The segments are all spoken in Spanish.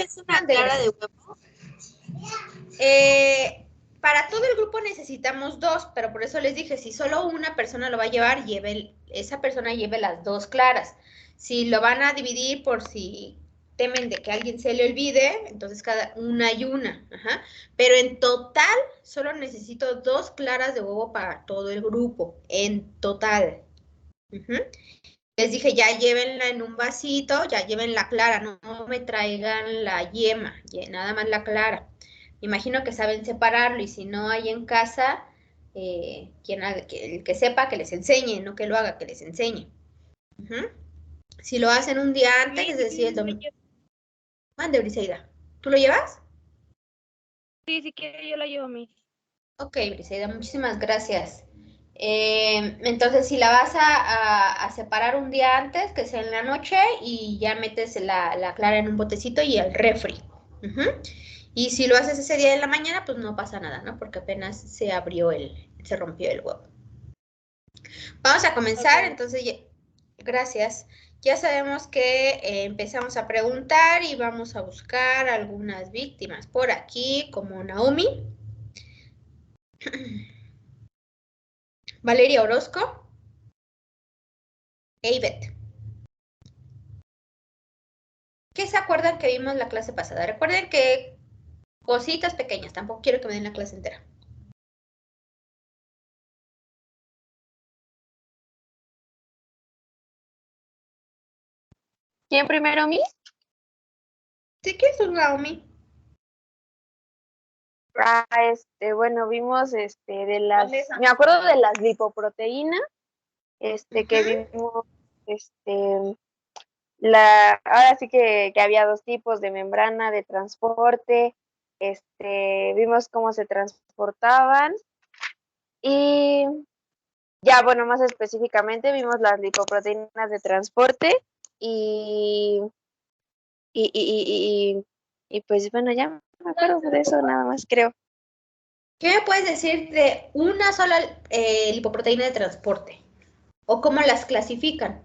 es una clara de huevo? Para todo el grupo necesitamos 2, pero por eso les dije, si solo una persona lo va a llevar, esa persona lleve las 2 claras. Si lo van a dividir por si temen de que a alguien se le olvide, entonces cada una y una. Ajá. Pero en total, solo necesito 2 claras de huevo para todo el grupo, en total. Les dije, ya llévenla en un vasito, ya lleven la clara, no me traigan la yema, nada más la clara. Me imagino que saben separarlo y si no hay en casa, el que sepa que les enseñe, no que lo haga, que les enseñe. Si lo hacen un día antes, es decir, el domingo. Mande, Briseida. ¿Tú lo llevas? Sí, si quiere yo la llevo a mí. Ok, Briseida, muchísimas gracias. Entonces, si la vas a separar un día antes, que sea en la noche, y ya metes la clara en un botecito y el refri. Y si lo haces ese día en la mañana, pues no pasa nada, ¿no? Porque apenas se rompió el huevo. Vamos a comenzar, okay. Entonces, gracias. Ya sabemos que empezamos a preguntar y vamos a buscar algunas víctimas por aquí, como Naomi. Valeria Orozco e Ivette. ¿Qué se acuerdan que vimos la clase pasada? Recuerden que cositas pequeñas, tampoco quiero que me den la clase entera. ¿Quién primero, Miss? Sí, ¿qué es Naomi? Bueno, vimos de las, me acuerdo de las lipoproteínas, que vimos, ahora sí que había 2 tipos de membrana de transporte, vimos cómo se transportaban y ya, bueno, más específicamente vimos las lipoproteínas de transporte y pues bueno, ya me acuerdo de eso nada más, creo. ¿Qué me puedes decir de una sola lipoproteína de transporte? ¿O cómo las clasifican?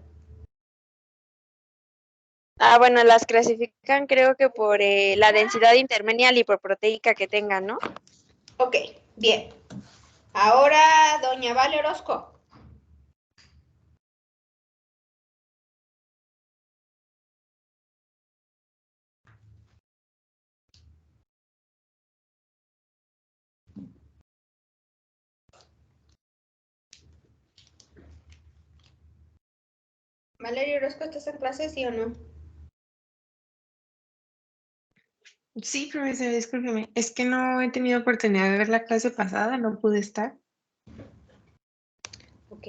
Bueno, las clasifican creo que por la densidad intermedia lipoproteica que tengan, ¿no? Ok, bien. Ahora, doña Vale Orozco. Valeria Orozco, ¿estás en clase, sí o no? Sí, profesora, discúlpeme. Es que no he tenido oportunidad de ver la clase pasada, no pude estar. Ok.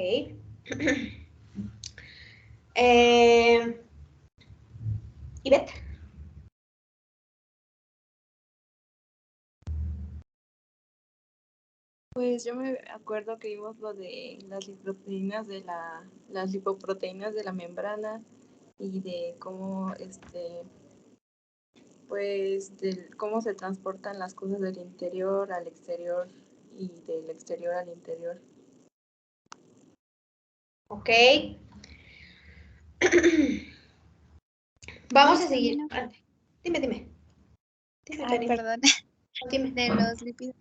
Ivette. Pues yo me acuerdo que vimos lo de las lipoproteínas de la membrana y de cómo pues de cómo se transportan las cosas del interior al exterior y del exterior al interior. Ok. Vamos a seguir. Dime. Ay, perdón. Dime. De los lípidos,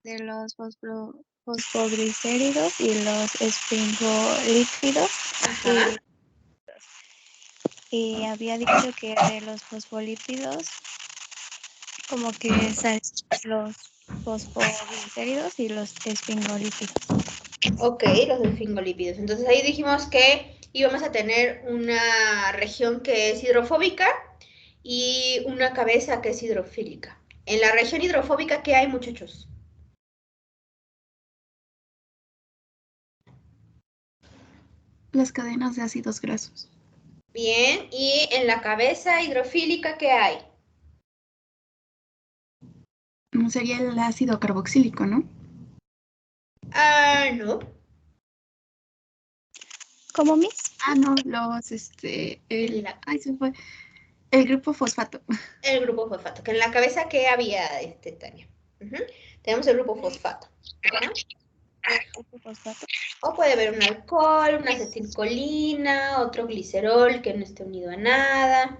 de los fosfoglicéridos y los esfingolípidos. Y había dicho que de los fosfolípidos, como que los fosfoglicéridos y los esfingolípidos. Ok, los esfingolípidos. Entonces ahí dijimos que íbamos a tener una región que es hidrofóbica y una cabeza que es hidrofílica. En la región hidrofóbica, ¿qué hay, muchachos? Las cadenas de ácidos grasos. Bien, y en la cabeza hidrofílica, ¿qué hay? Sería el ácido carboxílico, ¿no? No. ¿Cómo, Miss? No, se fue. El grupo fosfato. El grupo fosfato, que en la cabeza, ¿qué había, Tania? Tenemos el grupo fosfato. O puede haber un alcohol, una acetilcolina, otro glicerol que no esté unido a nada.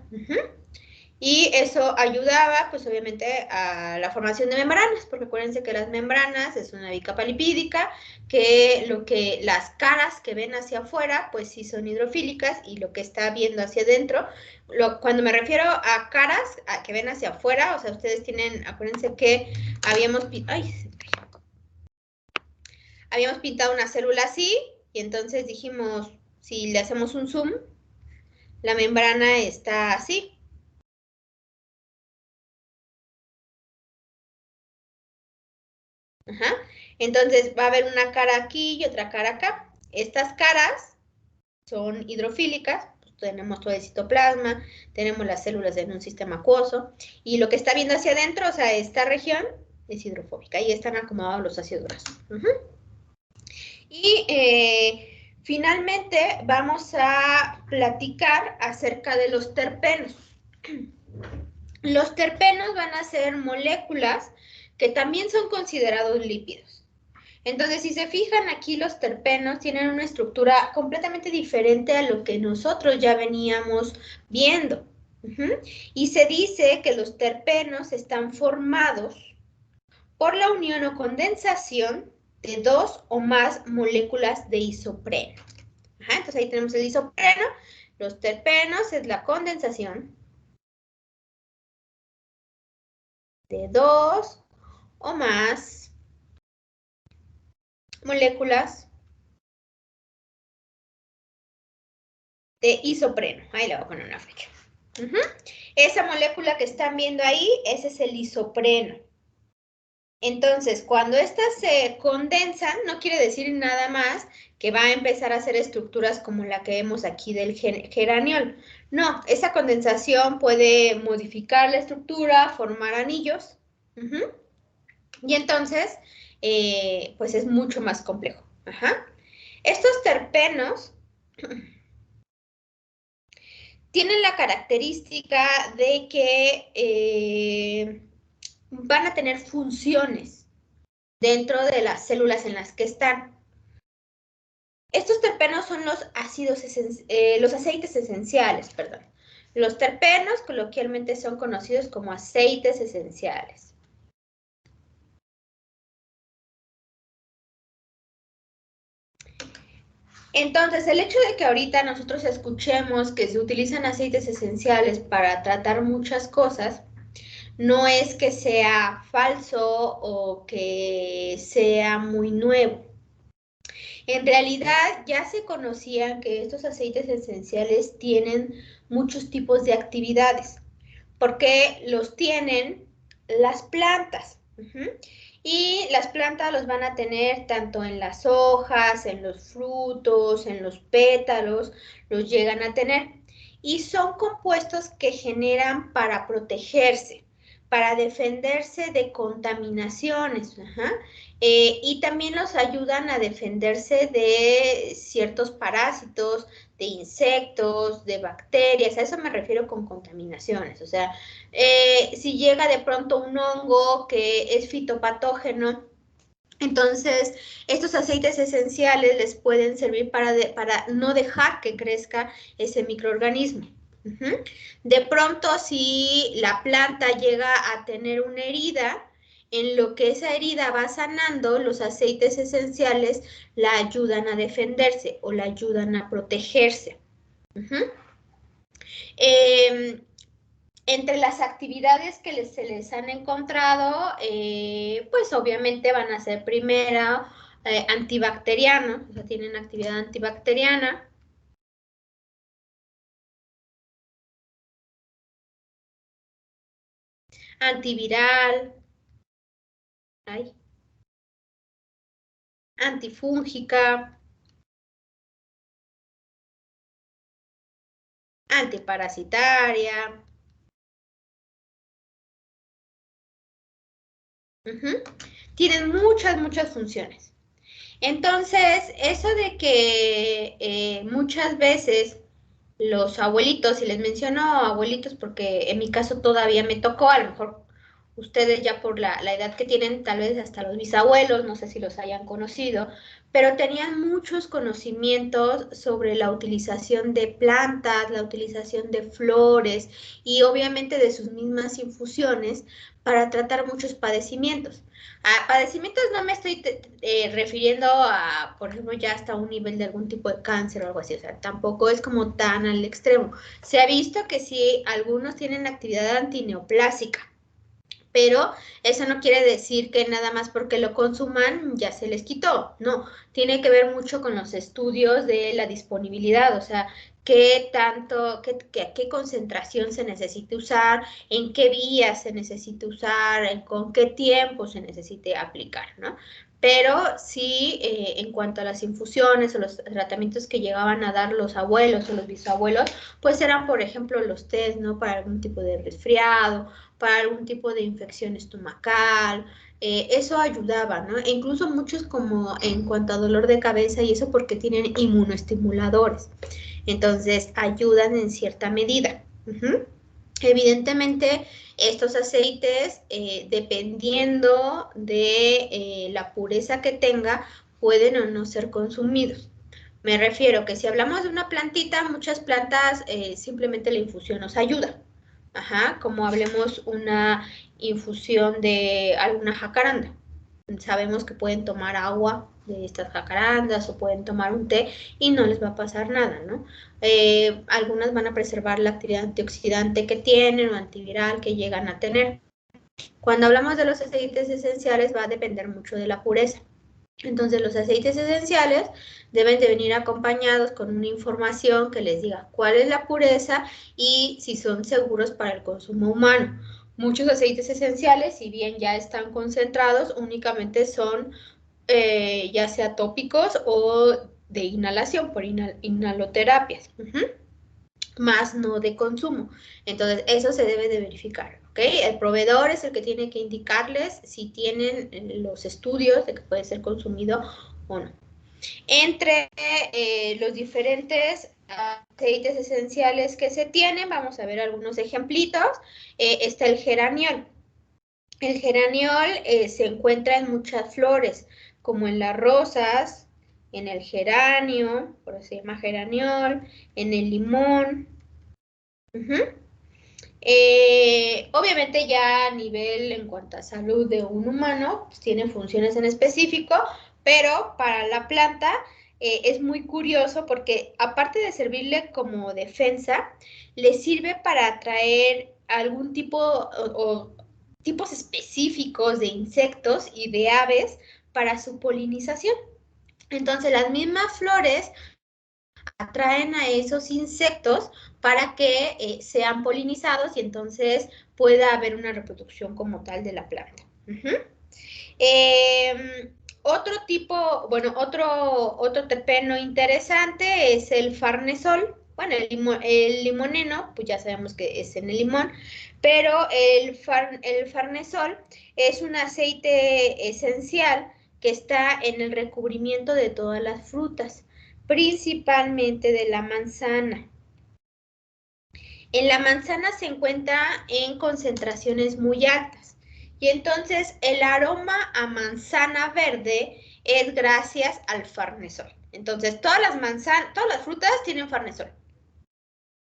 Y eso ayudaba, pues obviamente, a la formación de membranas, porque acuérdense que las membranas es una bicapa lipídica, que las caras que ven hacia afuera, pues sí son hidrofílicas, y lo que está viendo hacia adentro, cuando me refiero a caras que ven hacia afuera, o sea, ustedes tienen, acuérdense que habíamos pintado una célula así, y entonces dijimos, si le hacemos un zoom, la membrana está así. Ajá. Entonces va a haber una cara aquí y otra cara acá. Estas caras son hidrofílicas, pues tenemos todo el citoplasma, tenemos las células en un sistema acuoso, y lo que está viendo hacia adentro, o sea, esta región es hidrofóbica, y están acomodados los ácidos grasos. Y finalmente vamos a platicar acerca de los terpenos. Los terpenos van a ser moléculas que también son considerados lípidos. Entonces, si se fijan aquí, los terpenos tienen una estructura completamente diferente a lo que nosotros ya veníamos viendo. Y se dice que los terpenos están formados por la unión o condensación de 2 o más moléculas de isopreno. Entonces ahí tenemos el isopreno. Los terpenos es la condensación de 2 o más moléculas de isopreno. Ahí le voy a poner una flecha. Esa molécula que están viendo ahí, ese es el isopreno. Entonces, cuando estas se condensan, no quiere decir nada más que va a empezar a hacer estructuras como la que vemos aquí del geraniol. No, esa condensación puede modificar la estructura, formar anillos. Y entonces, pues es mucho más complejo. Estos terpenos tienen la característica de que van a tener funciones dentro de las células en las que están. Estos terpenos son los aceites esenciales, perdón. Los terpenos coloquialmente son conocidos como aceites esenciales. Entonces, el hecho de que ahorita nosotros escuchemos que se utilizan aceites esenciales para tratar muchas cosas, no es que sea falso o que sea muy nuevo. En realidad ya se conocía que estos aceites esenciales tienen muchos tipos de actividades, porque los tienen las plantas. Y las plantas los van a tener tanto en las hojas, en los frutos, en los pétalos, los llegan a tener. Y son compuestos que generan para protegerse, para defenderse de contaminaciones. Y también los ayudan a defenderse de ciertos parásitos, de insectos, de bacterias. A eso me refiero con contaminaciones. O sea, si llega de pronto un hongo que es fitopatógeno, entonces estos aceites esenciales les pueden servir para no dejar que crezca ese microorganismo. De pronto, si la planta llega a tener una herida, en lo que esa herida va sanando, los aceites esenciales la ayudan a defenderse o la ayudan a protegerse. Entre las actividades que se les han encontrado, pues obviamente van a ser primero antibacterianos, o sea, tienen actividad antibacteriana. Antiviral, antifúngica, antiparasitaria. Tienen muchas funciones. Entonces, eso de que muchas veces los abuelitos, y les menciono abuelitos porque en mi caso todavía me tocó, a lo mejor ustedes ya por la edad que tienen, tal vez hasta los bisabuelos, no sé si los hayan conocido, pero tenían muchos conocimientos sobre la utilización de plantas, la utilización de flores y obviamente de sus mismas infusiones para tratar muchos padecimientos. A padecimientos no me estoy refiriendo a, por ejemplo, ya hasta un nivel de algún tipo de cáncer o algo así, o sea, tampoco es como tan al extremo. Se ha visto que sí, algunos tienen actividad antineoplásica, pero eso no quiere decir que nada más porque lo consuman ya se les quitó, no, tiene que ver mucho con los estudios de la disponibilidad, o sea, qué tanto, qué concentración se necesite usar, en qué vías se necesite usar, con qué tiempo se necesite aplicar, ¿no? Pero sí, en cuanto a las infusiones o los tratamientos que llegaban a dar los abuelos o los bisabuelos, pues eran, por ejemplo, los test, ¿no? Para algún tipo de resfriado, para algún tipo de infección estomacal, eso ayudaba, ¿no? E incluso muchos como en cuanto a dolor de cabeza y eso porque tienen inmunoestimuladores. Entonces, ayudan en cierta medida. Evidentemente, estos aceites, dependiendo de la pureza que tenga, pueden o no ser consumidos. Me refiero que si hablamos de una plantita, muchas plantas simplemente la infusión nos ayuda. Ajá, como hablemos una infusión de alguna jacaranda. Sabemos que pueden tomar agua de estas jacarandas o pueden tomar un té y no les va a pasar nada, ¿no? Algunas van a preservar la actividad antioxidante que tienen o antiviral que llegan a tener. Cuando hablamos de los aceites esenciales va a depender mucho de la pureza. Entonces, los aceites esenciales deben de venir acompañados con una información que les diga cuál es la pureza y si son seguros para el consumo humano. Muchos aceites esenciales, si bien ya están concentrados, únicamente son ya sea tópicos o de inhalación por inhaloterapias, más no de consumo. Entonces, eso se debe de verificar. ¿Okay? El proveedor es el que tiene que indicarles si tienen los estudios de que puede ser consumido o no. Entre los diferentes aceites esenciales que se tienen, vamos a ver algunos ejemplitos. Está el geraniol. El geraniol se encuentra en muchas flores, como en las rosas, en el geranio, por eso se llama geraniol, en el limón. Obviamente ya a nivel en cuanto a salud de un humano, pues tiene funciones en específico, pero para la planta es muy curioso porque aparte de servirle como defensa, le sirve para atraer algún tipo o tipos específicos de insectos y de aves para su polinización. Entonces las mismas flores atraen a esos insectos para que sean polinizados y entonces pueda haber una reproducción como tal de la planta. Otro tipo, bueno, otro terpeno interesante es el farnesol. Bueno, el limoneno, pues ya sabemos que es en el limón, pero el farnesol es un aceite esencial que está en el recubrimiento de todas las frutas, principalmente de la manzana. En la manzana se encuentra en concentraciones muy altas y entonces el aroma a manzana verde es gracias al farnesol. Entonces todas las frutas tienen farnesol.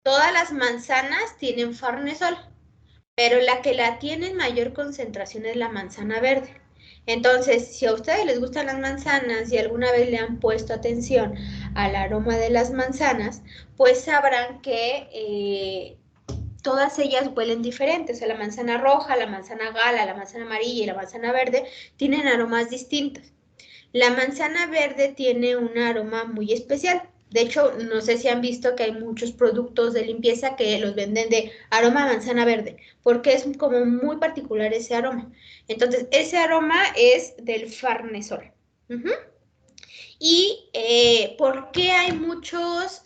Todas las manzanas tienen farnesol, pero la que la tiene en mayor concentración es la manzana verde. Entonces, si a ustedes les gustan las manzanas y alguna vez le han puesto atención al aroma de las manzanas, pues sabrán que todas ellas huelen diferentes. O sea, la manzana roja, la manzana gala, la manzana amarilla y la manzana verde tienen aromas distintos. La manzana verde tiene un aroma muy especial. De hecho, no sé si han visto que hay muchos productos de limpieza que los venden de aroma manzana verde, porque es como muy particular ese aroma. Entonces, ese aroma es del farnesol. ¿Y por qué hay muchos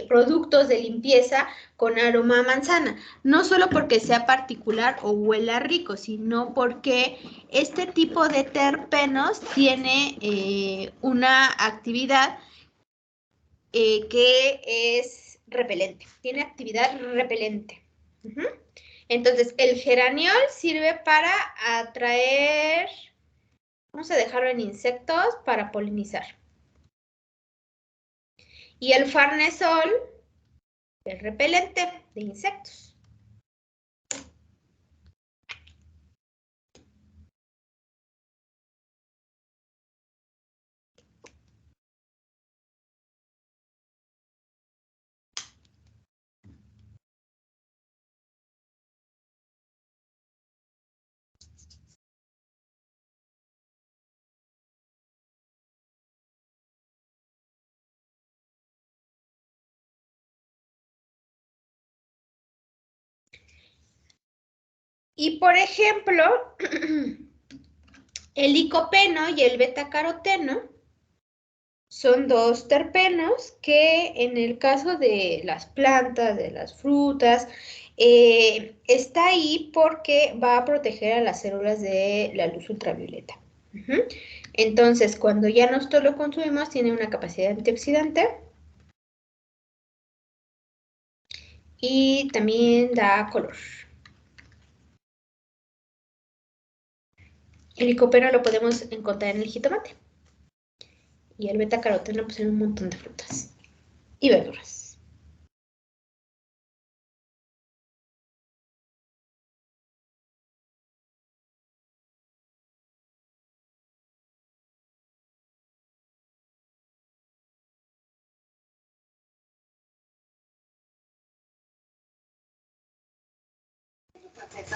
productos de limpieza con aroma a manzana? No solo porque sea particular o huela rico, sino porque este tipo de terpenos tiene una actividad que es repelente, tiene actividad repelente. Entonces, el geraniol sirve para atraer, vamos a dejarlo en insectos, para polinizar. Y el farnesol es repelente de insectos. Y por ejemplo, el licopeno y el betacaroteno son dos terpenos que en el caso de las plantas, de las frutas, está ahí porque va a proteger a las células de la luz ultravioleta. Entonces, cuando ya nosotros lo consumimos, tiene una capacidad antioxidante y también da color. El licopeno lo podemos encontrar en el jitomate. Y el betacaroteno pues en un montón de frutas y verduras.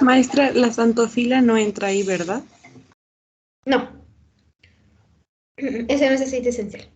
Maestra, la xantofila no entra ahí, ¿verdad? No, ese no es aceite esencial.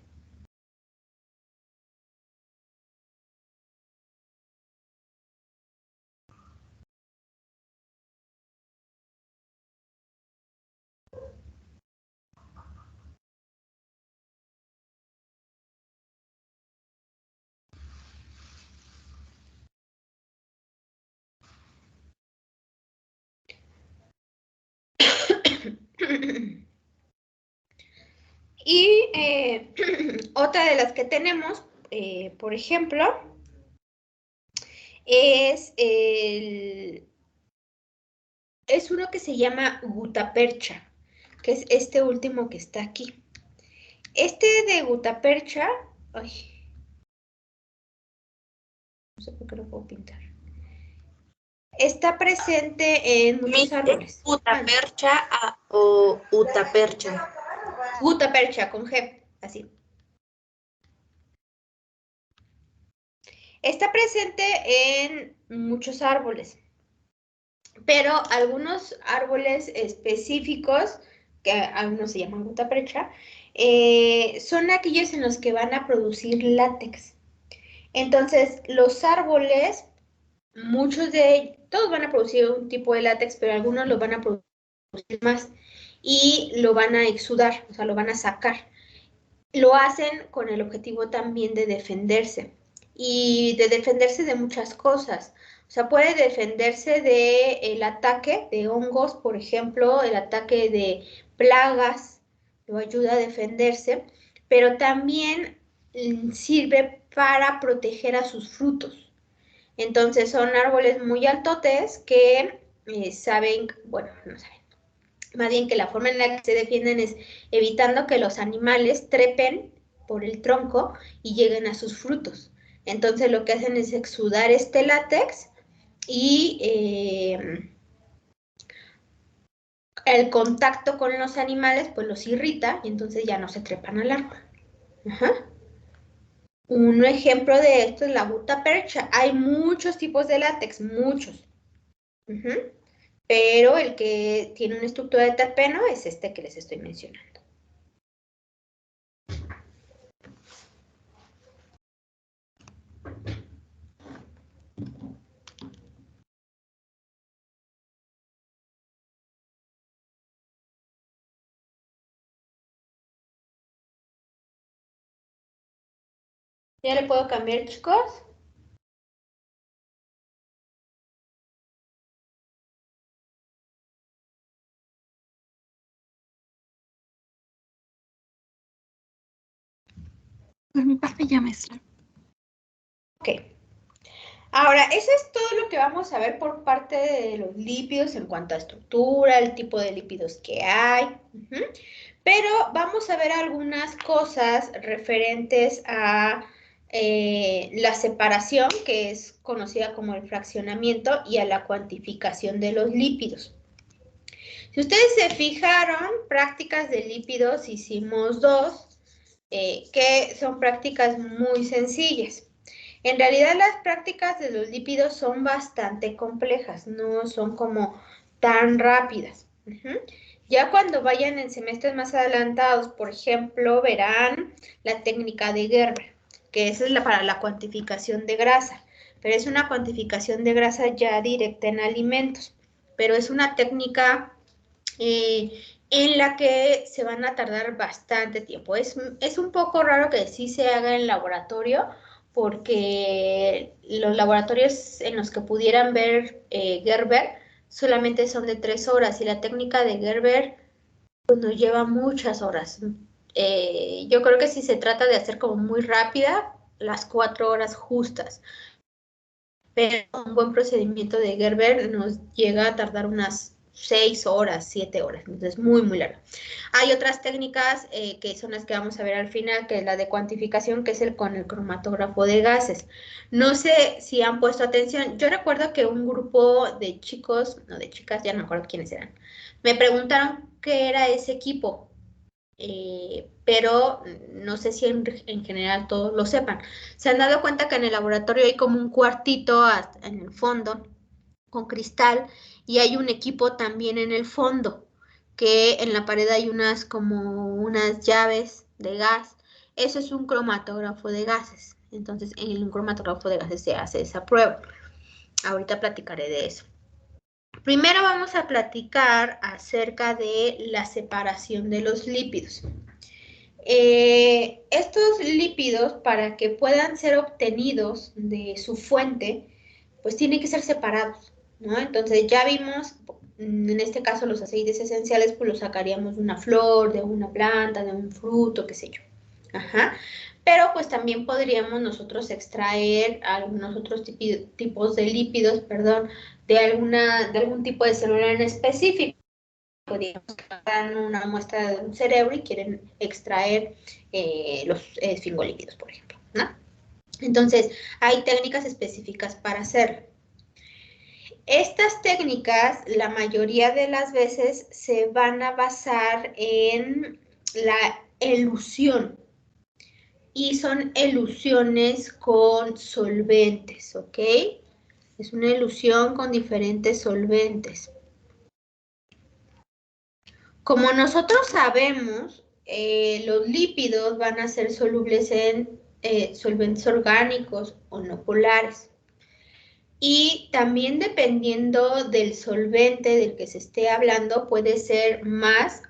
Y otra de las que tenemos, por ejemplo, es uno que se llama gutapercha, que es este último que está aquí. Este de gutapercha, ay, no sé por qué lo puedo pintar. Está presente en muchos árboles. ¿Gutapercha o utapercha? Gutapercha con G, así. Está presente en muchos árboles, pero algunos árboles específicos, que algunos se llaman gutapercha, son aquellos en los que van a producir látex. Entonces, los árboles, muchos de ellos, todos van a producir un tipo de látex, pero algunos lo van a producir más y lo van a exudar, o sea, lo van a sacar. Lo hacen con el objetivo también de defenderse y de defenderse de muchas cosas. O sea, puede defenderse del ataque de hongos, por ejemplo, el ataque de plagas, lo ayuda a defenderse, pero también sirve para proteger a sus frutos. Entonces son árboles muy altotes que saben, bueno, no saben, más bien que la forma en la que se defienden es evitando que los animales trepen por el tronco y lleguen a sus frutos. Entonces lo que hacen es exudar este látex y el contacto con los animales pues los irrita y entonces ya no se trepan al árbol. Ajá. Un ejemplo de esto es la gutapercha. Hay muchos tipos de látex, muchos. Pero el que tiene una estructura de terpeno es este que les estoy mencionando. ¿Ya le puedo cambiar, chicos? Por mi parte ya, maestra. Ok. Ahora, eso es todo lo que vamos a ver por parte de los lípidos en cuanto a estructura, el tipo de lípidos que hay. Pero vamos a ver algunas cosas referentes a la separación, que es conocida como el fraccionamiento, y a la cuantificación de los lípidos. Si ustedes se fijaron, prácticas de lípidos hicimos dos, que son prácticas muy sencillas. En realidad las prácticas de los lípidos son bastante complejas, no son como tan rápidas. Ya cuando vayan en semestres más adelantados, por ejemplo, verán la técnica de Gerber, que esa es para la cuantificación de grasa, pero es una cuantificación de grasa ya directa en alimentos, pero es una técnica en la que se van a tardar bastante tiempo. Es un poco raro que sí se haga en laboratorio, porque los laboratorios en los que pudieran ver Gerber solamente son de 3 horas y la técnica de Gerber pues, nos lleva muchas horas. Yo creo que si se trata de hacer como muy rápida, las 4 horas justas. Pero un buen procedimiento de Gerber nos llega a tardar unas 6 horas, 7 horas, entonces muy, muy largo. Hay otras técnicas que son las que vamos a ver al final, que es la de cuantificación, que es con el cromatógrafo de gases. No sé si han puesto atención, yo recuerdo que un grupo de chicos, no de chicas, ya no me acuerdo quiénes eran, me preguntaron qué era ese equipo. Pero no sé si en general todos lo sepan. Se han dado cuenta que en el laboratorio hay como un cuartito en el fondo con cristal y hay un equipo también en el fondo, que en la pared hay como unas llaves de gas. Eso es un cromatógrafo de gases. Entonces, en un cromatógrafo de gases se hace esa prueba. Ahorita platicaré de eso. Primero vamos a platicar acerca de la separación de los lípidos. Estos lípidos, para que puedan ser obtenidos de su fuente, pues tienen que ser separados, ¿no? Entonces ya vimos, en este caso los aceites esenciales, pues los sacaríamos de una flor, de una planta, de un fruto, qué sé yo. Ajá. Pero pues también podríamos nosotros extraer algunos otros tipos de lípidos, perdón, de algún tipo de célula en específico. Podríamos dar una muestra de un cerebro y quieren extraer los esfingolípidos, por ejemplo, ¿no? Entonces, hay técnicas específicas para hacerlo. Estas técnicas, la mayoría de las veces, se van a basar en la elusión. Y son elusiones con solventes, ¿ok? Es una elusión con diferentes solventes. Como nosotros sabemos, los lípidos van a ser solubles en solventes orgánicos o no polares. Y también dependiendo del solvente del que se esté hablando, puede ser más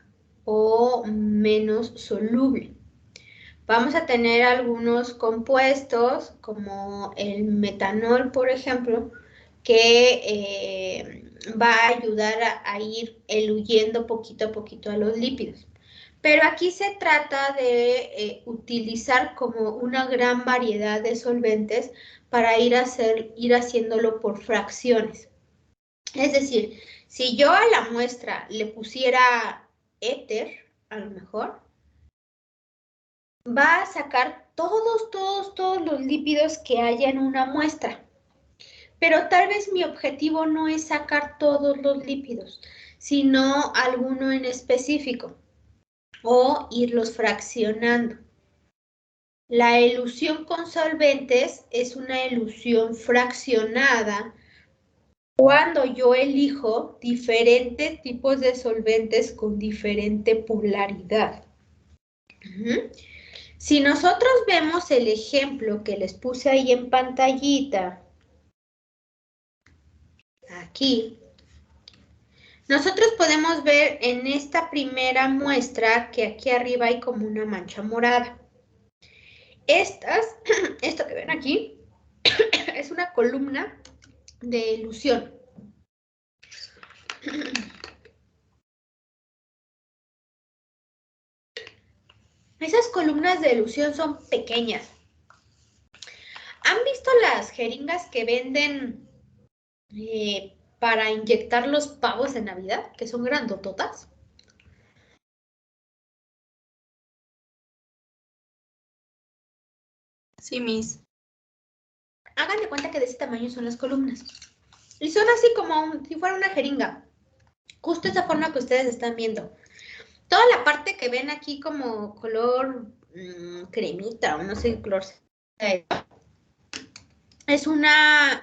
o menos soluble. Vamos a tener algunos compuestos, como el metanol, por ejemplo, que va a ayudar a ir eluyendo poquito a poquito a los lípidos. Pero aquí se trata de utilizar como una gran variedad de solventes para ir haciéndolo por fracciones. Es decir, si yo a la muestra le pusiera éter, a lo mejor, va a sacar todos los lípidos que haya en una muestra. Pero tal vez mi objetivo no es sacar todos los lípidos, sino alguno en específico o irlos fraccionando. La elusión con solventes es una elusión fraccionada cuando yo elijo diferentes tipos de solventes con diferente polaridad. Si nosotros vemos el ejemplo que les puse ahí en pantallita, aquí, nosotros podemos ver en esta primera muestra que aquí arriba hay como una mancha morada. Esto que ven aquí, es una columna de elusión. Esas columnas de elusión son pequeñas. ¿Han visto las jeringas que venden para inyectar los pavos de Navidad? Que son grandototas. Sí, Miss. Hagan de cuenta que de ese tamaño son las columnas. Y son así como si fuera una jeringa. Justo esa forma que ustedes están viendo. Toda la parte que ven aquí como color cremita o no sé qué color sea, es una...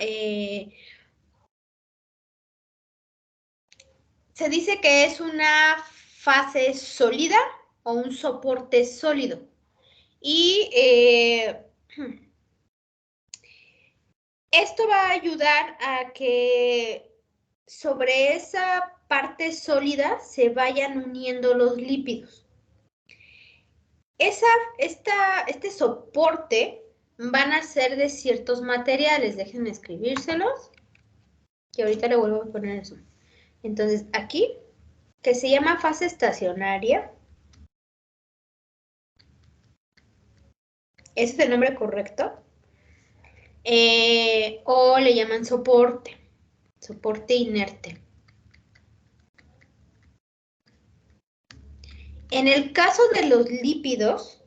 se dice que es una fase sólida o un soporte sólido. Y esto va a ayudar a que sobre esa parte sólida se vayan uniendo los lípidos. Este soporte van a ser de ciertos materiales. Déjenme escribírselos. Que ahorita le vuelvo a poner eso. Entonces, aquí, que se llama fase estacionaria. Ese es el nombre correcto. O le llaman soporte. Soporte inerte. En el caso de los lípidos,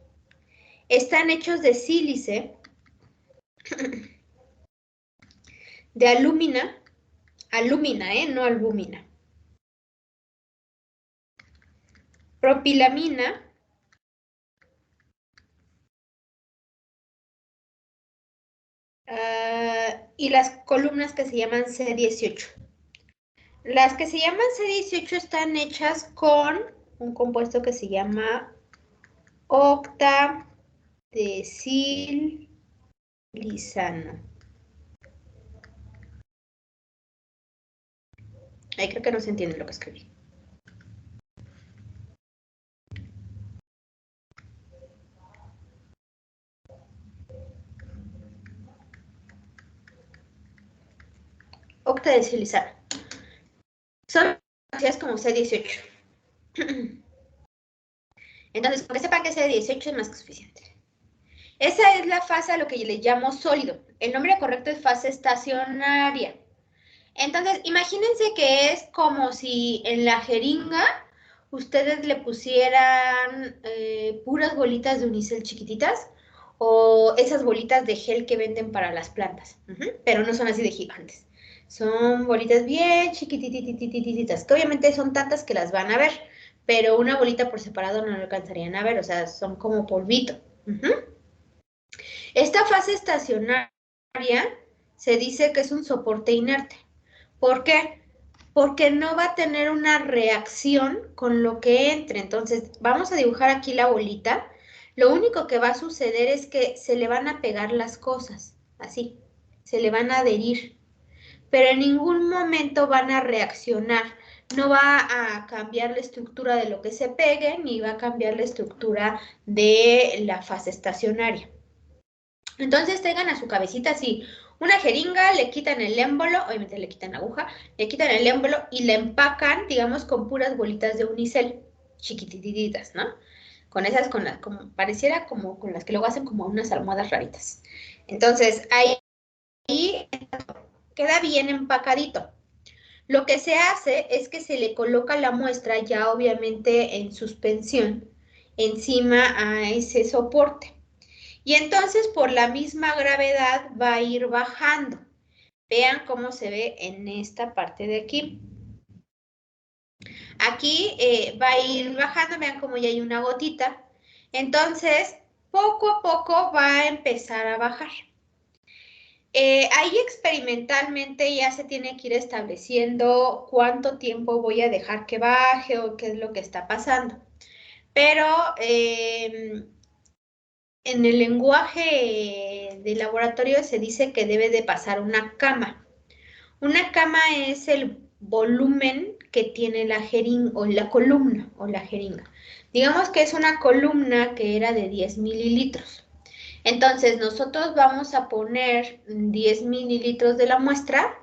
están hechos de sílice, de alúmina, no albúmina, propilamina, y las columnas que se llaman C18. Las que se llman C18 están hechas con un compuesto que se llama octadesilizano. Ahí creo que no se entiende lo que escribí. Octadesilizano. Son conocidas como C18. Entonces, con que sepan que C18 es más que suficiente. Esa es la fase a lo que le llamo sólido. El nombre correcto es fase estacionaria. Entonces, imagínense que es como si en la jeringa ustedes le pusieran puras bolitas de unicel chiquititas o esas bolitas de gel que venden para las plantas. Pero no son así de gigantes. Son bolitas bien chiquitititas, que obviamente son tantas que las van a ver, pero una bolita por separado no lo alcanzarían a ver, o sea, son como polvito. Esta fase estacionaria se dice que es un soporte inerte. ¿Por qué? Porque no va a tener una reacción con lo que entre. Entonces, vamos a dibujar aquí la bolita. Lo único que va a suceder es que se le van a pegar las cosas, así, se le van a adherir, pero en ningún momento van a reaccionar. No va a cambiar la estructura de lo que se pegue, ni va a cambiar la estructura de la fase estacionaria. Entonces tengan a su cabecita así, una jeringa, le quitan el émbolo, obviamente le quitan la aguja, le quitan el émbolo y la empacan, digamos, con puras bolitas de unicel, chiquitititas, ¿no? Con esas, como, pareciera como con las que luego hacen como unas almohadas raritas. Entonces, ahí queda bien empacadito. Lo que se hace es que se le coloca la muestra ya obviamente en suspensión encima a ese soporte. Y entonces por la misma gravedad va a ir bajando. Vean cómo se ve en esta parte de aquí. Aquí va a ir bajando, vean cómo ya hay una gotita. Entonces, poco a poco va a empezar a bajar. Ahí experimentalmente ya se tiene que ir estableciendo cuánto tiempo voy a dejar que baje o qué es lo que está pasando. Pero en el lenguaje de laboratorio se dice que debe de pasar una cama. Una cama es el volumen que tiene la jeringa o la columna o la jeringa. Digamos que es una columna que era de 10 mililitros. Entonces nosotros vamos a poner 10 mililitros de la muestra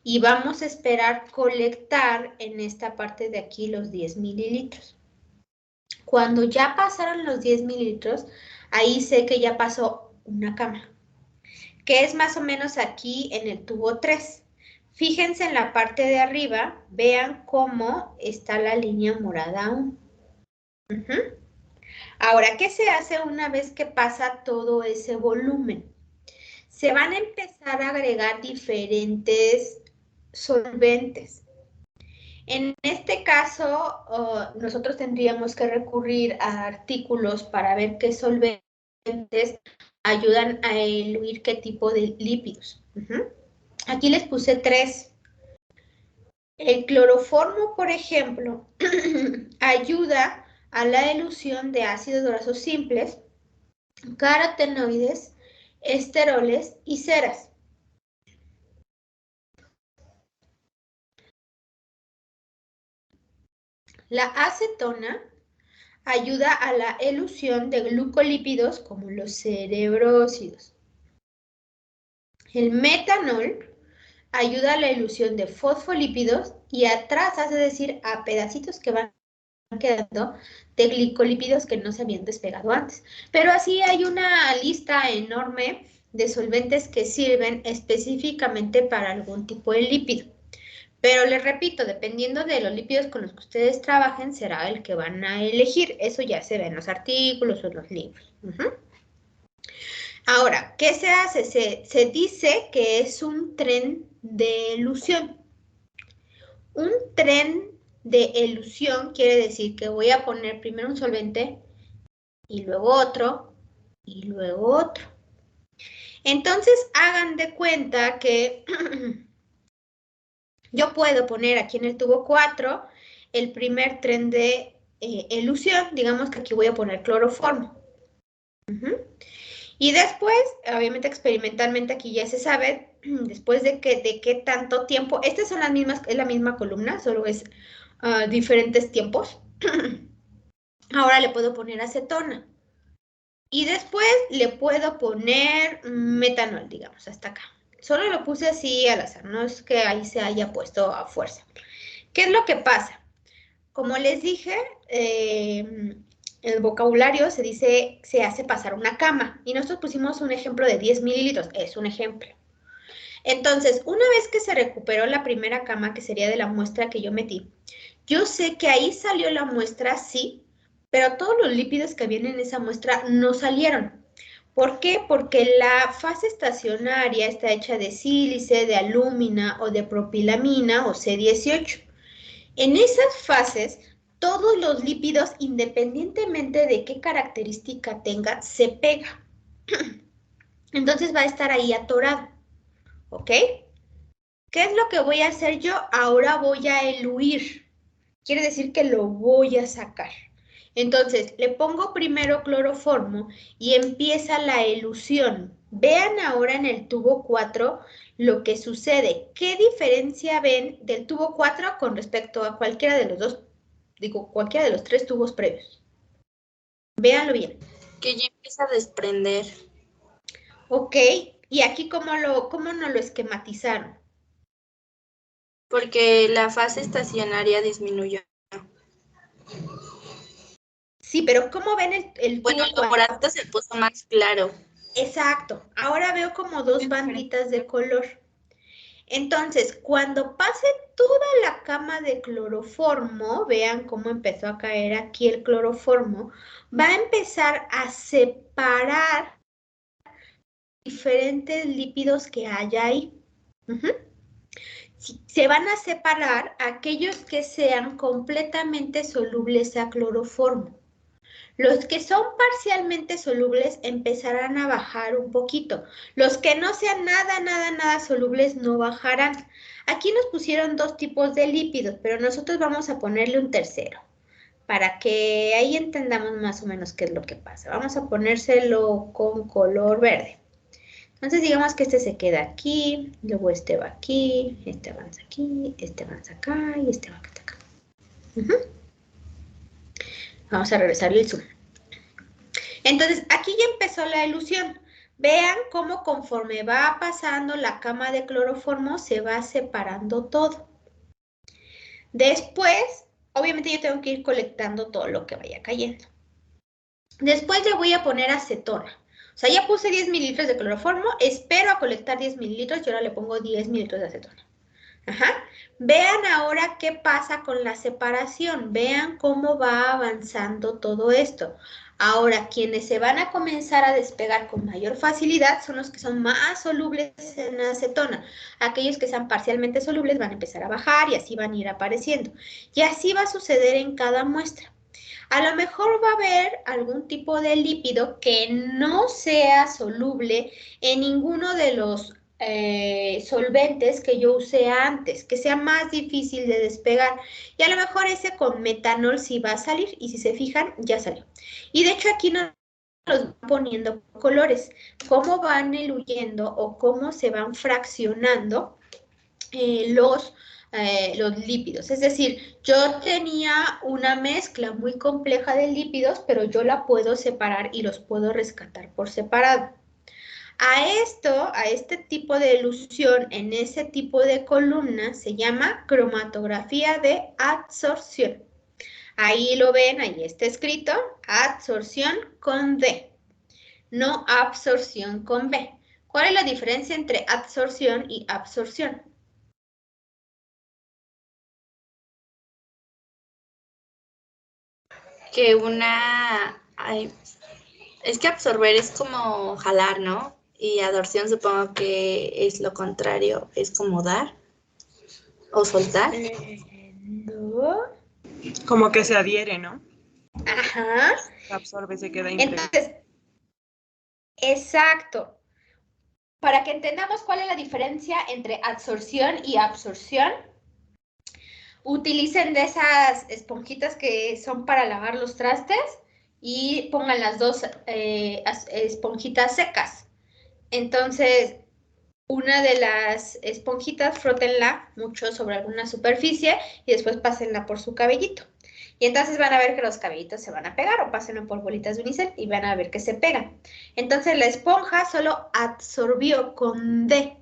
y vamos a esperar colectar en esta parte de aquí los 10 mililitros. Cuando ya pasaron los 10 mililitros, ahí sé que ya pasó una cama. que es más o menos aquí en el tubo 3. Fíjense en la parte de arriba, vean cómo está la línea morada aún. Ahora, ¿qué se hace una vez que pasa todo ese volumen? Se van a empezar a agregar diferentes solventes. En este caso, nosotros tendríamos que recurrir a artículos para ver qué solventes ayudan a eluir qué tipo de lípidos. Aquí les puse 3. El cloroformo, por ejemplo, ayuda a la elusión de ácidos grasos simples, carotenoides, esteroles y ceras. La acetona ayuda a la elusión de glucolípidos como los cerebrósidos. El metanol ayuda a la elusión de fosfolípidos y a trazas, es decir, a pedacitos que van quedando de glicolípidos que no se habían despegado antes. Pero así hay una lista enorme de solventes que sirven específicamente para algún tipo de lípido. Pero les repito, dependiendo de los lípidos con los que ustedes trabajen, será el que van a elegir. Eso ya se ve en los artículos o en los libros. Ahora, ¿qué se hace? Se dice que es un tren de elusión. Un tren de elusión quiere decir que voy a poner primero un solvente y luego otro y luego otro. Entonces, hagan de cuenta que yo puedo poner aquí en el tubo 4 el primer tren de elusión. Digamos que aquí voy a poner cloroformo. Y después, obviamente experimentalmente aquí ya se sabe, después de qué tanto tiempo, estas son las mismas, es la misma columna, solo es diferentes tiempos. Ahora le puedo poner acetona. Y después le puedo poner metanol, digamos, hasta acá. Solo lo puse así al azar, no es que ahí se haya puesto a fuerza. ¿Qué es lo que pasa? Como les dije, el vocabulario se dice, se hace pasar una cama. Y nosotros pusimos un ejemplo de 10 mililitros, es un ejemplo. Entonces, una vez que se recuperó la primera cama, que sería de la muestra que yo metí, yo sé que ahí salió la muestra, sí, pero todos los lípidos que vienen en esa muestra no salieron. ¿Por qué? Porque la fase estacionaria está hecha de sílice, de alúmina o de propilamina o C18. En esas fases, todos los lípidos, independientemente de qué característica tenga, se pega. Entonces va a estar ahí atorado. ¿Ok? ¿Qué es lo que voy a hacer yo? Ahora voy a eluir. Quiere decir que lo voy a sacar. Entonces, le pongo primero cloroformo y empieza la elusión. Vean ahora en el tubo 4 lo que sucede. ¿Qué diferencia ven del tubo 4 con respecto a cualquiera de los dos, cualquiera de los 3 tubos previos? Véanlo bien. Que ya empieza a desprender. Ok, y aquí ¿cómo nos lo esquematizaron? Porque la fase estacionaria disminuyó. Sí, pero ¿cómo ven el Bueno, tubo lo 4? moradito se puso más claro. Exacto. Ahora veo como dos banditas de color. Entonces, cuando pase toda la cama de cloroformo, vean cómo empezó a caer aquí el cloroformo, va a empezar a separar diferentes lípidos que hay ahí. Se van a separar aquellos que sean completamente solubles a cloroformo. Los que son parcialmente solubles empezarán a bajar un poquito. Los que no sean nada solubles no bajarán. Aquí nos pusieron 2 tipos de lípidos, pero nosotros vamos a ponerle un tercero, para que ahí entendamos más o menos qué es lo que pasa. Vamos a ponérselo con color verde. Entonces digamos que este se queda aquí, luego este va aquí, este avanza aquí, este avanza acá y este va hasta acá. Vamos a regresarle el zoom. Entonces, aquí ya empezó la elusión. Vean cómo conforme va pasando la cama de cloroformo se va separando todo. Después, obviamente yo tengo que ir colectando todo lo que vaya cayendo. Después le voy a poner acetona. O sea, ya puse 10 mililitros de cloroformo, espero a colectar 10 mililitros y ahora le pongo 10 mililitros de acetona. Ajá. Vean ahora qué pasa con la separación. Vean cómo va avanzando todo esto. Ahora, quienes se van a comenzar a despegar con mayor facilidad son los que son más solubles en acetona. Aquellos que sean parcialmente solubles van a empezar a bajar y así van a ir apareciendo. Y así va a suceder en cada muestra. A lo mejor va a haber algún tipo de lípido que no sea soluble en ninguno de los solventes que yo usé antes, que sea más difícil de despegar. Y a lo mejor ese con metanol sí va a salir, y si se fijan, ya salió. Y de hecho aquí nos van poniendo colores, cómo van diluyendo o cómo se van fraccionando los lípidos. Es decir, yo tenía una mezcla muy compleja de lípidos, pero yo la puedo separar y los puedo rescatar por separado. A este tipo de dilución en ese tipo de columna se llama cromatografía de adsorción. Ahí lo ven, ahí está escrito, adsorción con D, no absorción con B. ¿Cuál es la diferencia entre adsorción y absorción? Que es que absorber es como jalar, ¿no? Y adorción supongo que es lo contrario, es como dar o soltar. No. Como que se adhiere, ¿no? Ajá. Se absorbe, se queda impregnado. Entonces, exacto. Para que entendamos cuál es la diferencia entre adsorción y absorción, utilicen de esas esponjitas que son para lavar los trastes y pongan las dos esponjitas secas. Entonces, una de las esponjitas, frótenla mucho sobre alguna superficie y después pásenla por su cabellito. Y entonces van a ver que los cabellitos se van a pegar, o pásenlo por bolitas de unicel y van a ver que se pegan. Entonces la esponja solo absorbió con D,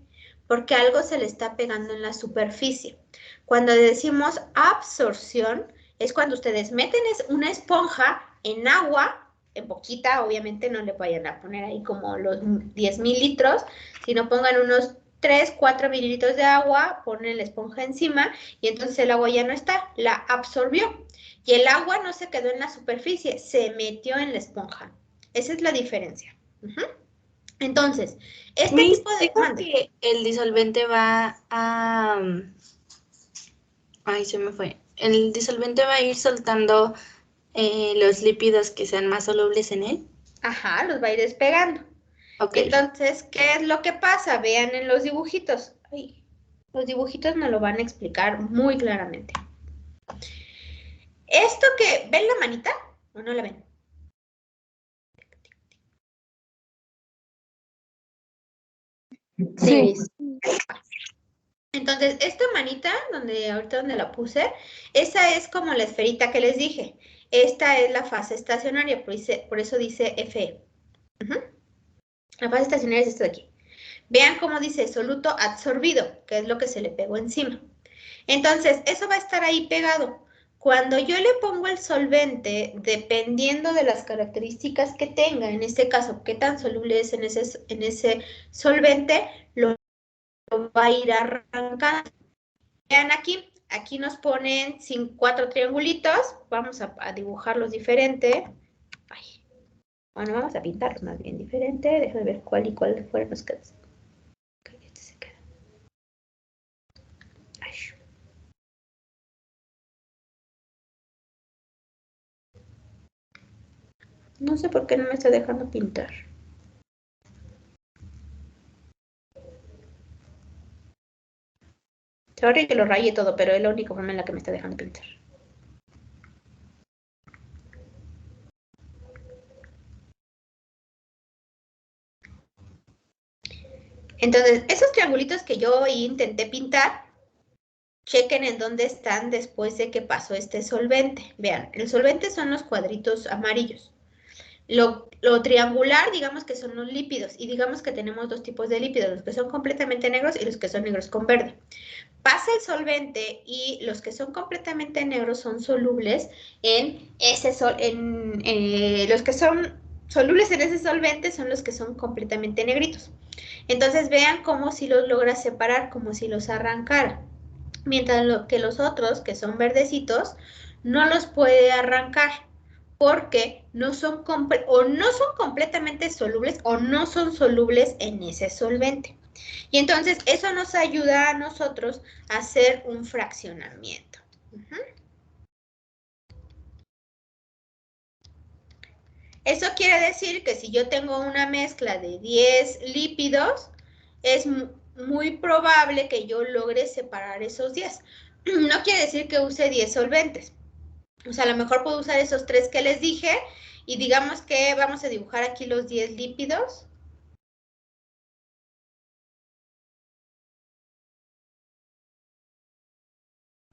porque algo se le está pegando en la superficie. Cuando decimos absorción, es cuando ustedes meten una esponja en agua, en poquita, obviamente no le vayan a poner ahí como los 10 mililitros, sino pongan unos 3, 4 mililitros de agua, ponen la esponja encima y entonces el agua ya no está, la absorbió. Y el agua no se quedó en la superficie, se metió en la esponja. Esa es la diferencia. Entonces, este tipo de... Dijo que el disolvente va a... Ay, se me fue. El disolvente va a ir soltando los lípidos que sean más solubles en él. Ajá, los va a ir despegando. Ok. Entonces, ¿qué es lo que pasa? Vean en los dibujitos. Ay, los dibujitos nos lo van a explicar muy claramente. Esto que, ¿ven la manita o no la ven? Sí. Entonces, esta manita, ahorita donde la puse, esa es como la esferita que les dije. Esta es la fase estacionaria, por eso dice Fe. La fase estacionaria es esto de aquí. Vean cómo dice soluto absorbido, que es lo que se le pegó encima. Entonces, eso va a estar ahí pegado. Cuando yo le pongo el solvente, dependiendo de las características que tenga, en este caso, qué tan soluble es en ese solvente, lo va a ir arrancando. Vean aquí nos ponen 4 triangulitos. Vamos a dibujarlos diferente. Ay. Bueno, vamos a pintarlos más bien diferente. Déjame ver cuál y cuál fueron los que... Este se queda. Ay. No sé por qué no me está dejando pintar. Sorry que lo raye todo, pero es la única forma en la que me está dejando pintar. Entonces, esos triangulitos que yo intenté pintar, chequen en dónde están después de que pasó este solvente. Vean, el solvente son los cuadritos amarillos. Lo triangular, digamos que son los lípidos, y digamos que tenemos dos tipos de lípidos, los que son completamente negros y los que son negros con verde. Pasa el solvente y los que son completamente negros son solubles en ese los que son solubles en ese solvente son los que son completamente negritos. Entonces vean cómo si los logra separar, como si los arrancara. Mientras que los otros, que son verdecitos, no los puede arrancar porque no son completamente solubles o no son solubles en ese solvente. Y entonces eso nos ayuda a nosotros a hacer un fraccionamiento. Eso quiere decir que si yo tengo una mezcla de 10 lípidos, es muy probable que yo logre separar esos 10. No quiere decir que use 10 solventes. O sea, a lo mejor puedo usar esos 3 que les dije y digamos que vamos a dibujar aquí los 10 lípidos.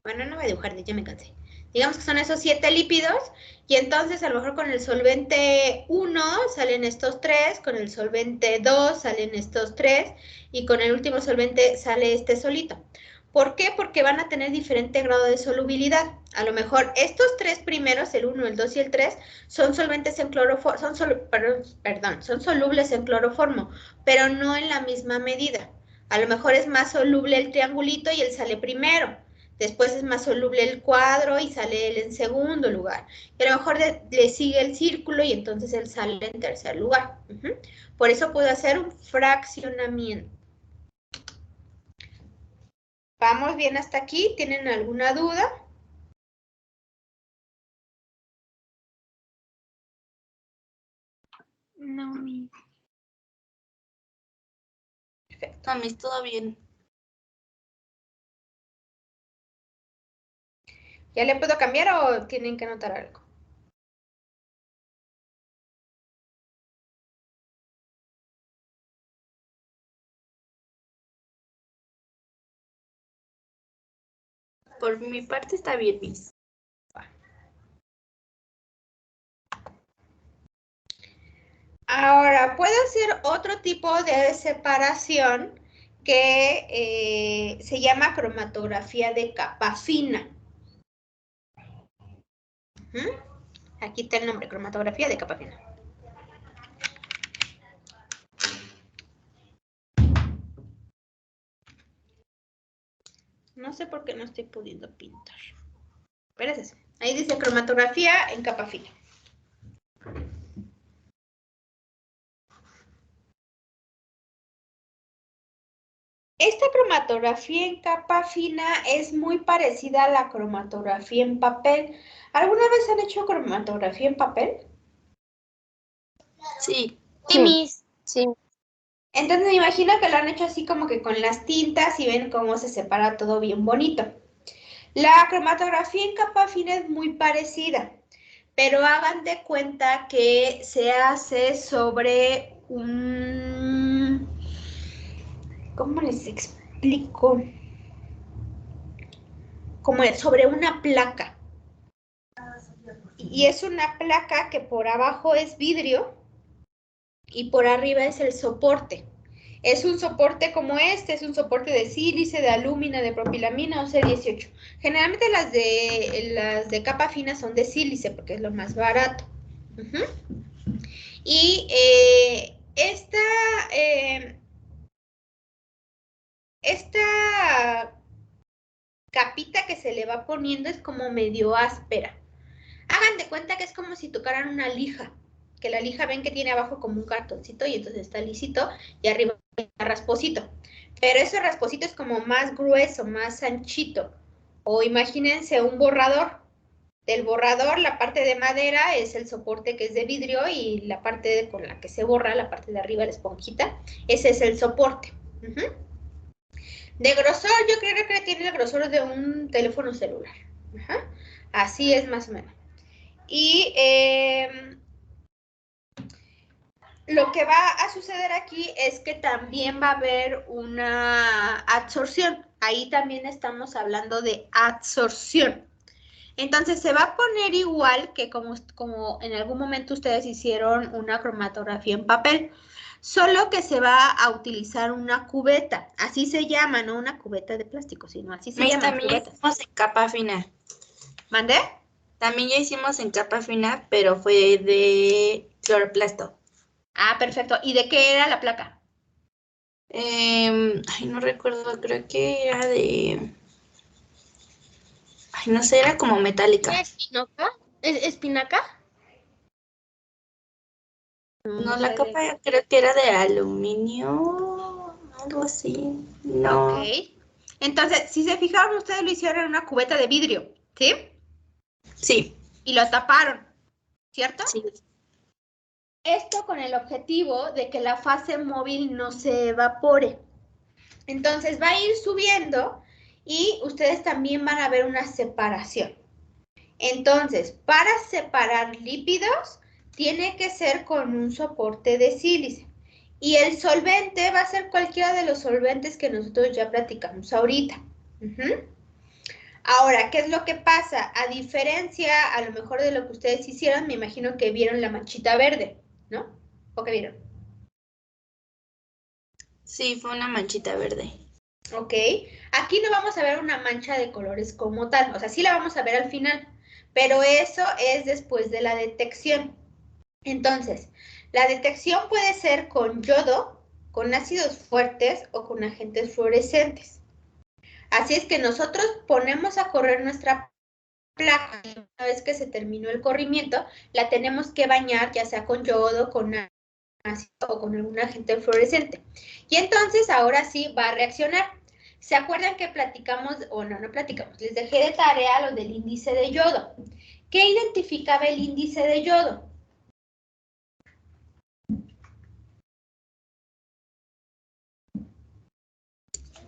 Bueno, no voy a dibujar, ya me cansé. Digamos que son esos 7 lípidos y entonces a lo mejor con el solvente 1 salen estos 3, con el solvente 2 salen estos 3 y con el último solvente sale este solito. ¿Por qué? Porque van a tener diferente grado de solubilidad. A lo mejor estos 3 primeros, el 1, el 2 y el 3, son solventes en cloroformo, son solubles en cloroformo, pero no en la misma medida. A lo mejor es más soluble el triangulito y él sale primero. Después es más soluble el cuadro y sale él en segundo lugar. Y a lo mejor le sigue el círculo y entonces él sale en tercer lugar. Por eso puedo hacer un fraccionamiento. ¿Vamos bien hasta aquí? ¿Tienen alguna duda? No, mi. Perfecto. A mí todo bien. ¿Ya le puedo cambiar o tienen que anotar algo? Por mi parte está bien, Miss. Ahora, puedo hacer otro tipo de separación que se llama cromatografía de capa fina. Aquí está el nombre, cromatografía de capa fina. No sé por qué no estoy pudiendo pintar. Pero es eso. Ahí dice cromatografía en capa fina. Esta cromatografía en capa fina es muy parecida a la cromatografía en papel. ¿Alguna vez han hecho cromatografía en papel? Sí. Sí, Miss. Sí. Entonces me imagino que lo han hecho así como que con las tintas y ven cómo se separa todo bien bonito. La cromatografía en capa fina es muy parecida, pero hagan de cuenta que se hace sobre un... ¿Cómo les explico? Como sobre una placa. Y es una placa que por abajo es vidrio y por arriba es el soporte. Es un soporte como este, es un soporte de sílice, de alúmina, de propilamina o C18. Generalmente las de capa fina son de sílice porque es lo más barato. Y esta capita que se le va poniendo es como medio áspera. Hagan de cuenta que es como si tocaran una lija, que la lija ven que tiene abajo como un cartoncito y entonces está lisito y arriba está rasposito. Pero ese rasposito es como más grueso, más anchito. O imagínense un borrador. Del borrador, la parte de madera es el soporte que es de vidrio y la parte con la que se borra, la parte de arriba, la esponjita, ese es el soporte. De grosor, yo creo que tiene el grosor de un teléfono celular. Así es más o menos. Y lo que va a suceder aquí es que también va a haber una absorción. Ahí también estamos hablando de absorción. Entonces se va a poner igual que como en algún momento ustedes hicieron una cromatografía en papel, solo que se va a utilizar una cubeta. Así se llama, no una cubeta de plástico, sino así se llama. También hicimos en capa fina. ¿Mandé? También ya hicimos en capa fina, pero fue de cloroplasto. Ah, perfecto. ¿Y de qué era la placa? Ay, no recuerdo, creo que era de... Ay, no sé, era como metálica. ¿Espinoca? ¿Espinaca? No, sé la capa creo que era de aluminio, algo así. No. Ok. Entonces, si se fijaron, ustedes lo hicieron en una cubeta de vidrio, ¿sí? Sí, Y lo taparon, ¿cierto? sí. Esto con el objetivo de que la fase móvil no se evapore. Entonces va a ir subiendo y ustedes también van a ver una separación. Entonces, para separar lípidos, tiene que ser con un soporte de sílice. Y el solvente va a ser cualquiera de los solventes que nosotros ya platicamos ahorita. Ahora, ¿qué es lo que pasa? A diferencia, a lo mejor de lo que ustedes hicieron, me imagino que vieron la manchita verde, ¿no? ¿O qué vieron? Sí, fue una manchita verde. Ok. Aquí no vamos a ver una mancha de colores como tal. O sea, sí la vamos a ver al final, pero eso es después de la detección. Entonces, la detección puede ser con yodo, con ácidos fuertes o con agentes fluorescentes. Así es que nosotros ponemos a correr nuestra placa y una vez que se terminó el corrimiento, la tenemos que bañar ya sea con yodo, con ácido o con algún agente fluorescente. Y entonces ahora sí va a reaccionar. ¿Se acuerdan que platicamos, o no platicamos, les dejé de tarea lo del índice de yodo? ¿Qué identificaba el índice de yodo?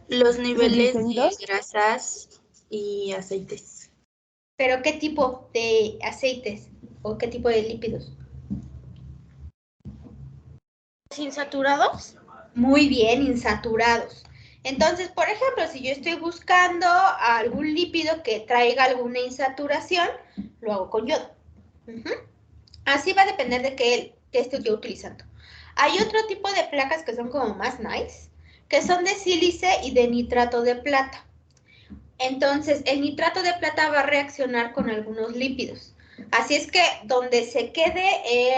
Los niveles de grasas y aceites. ¿Pero qué tipo de aceites o qué tipo de lípidos? ¿Insaturados? Muy bien, insaturados. Entonces, por ejemplo, si yo estoy buscando algún lípido que traiga alguna insaturación, lo hago con yodo. Así va a depender de qué esté yo utilizando. Hay otro tipo de placas que son como más nice, que son de sílice y de nitrato de plata. Entonces, el nitrato de plata va a reaccionar con algunos lípidos. Así es que donde se quede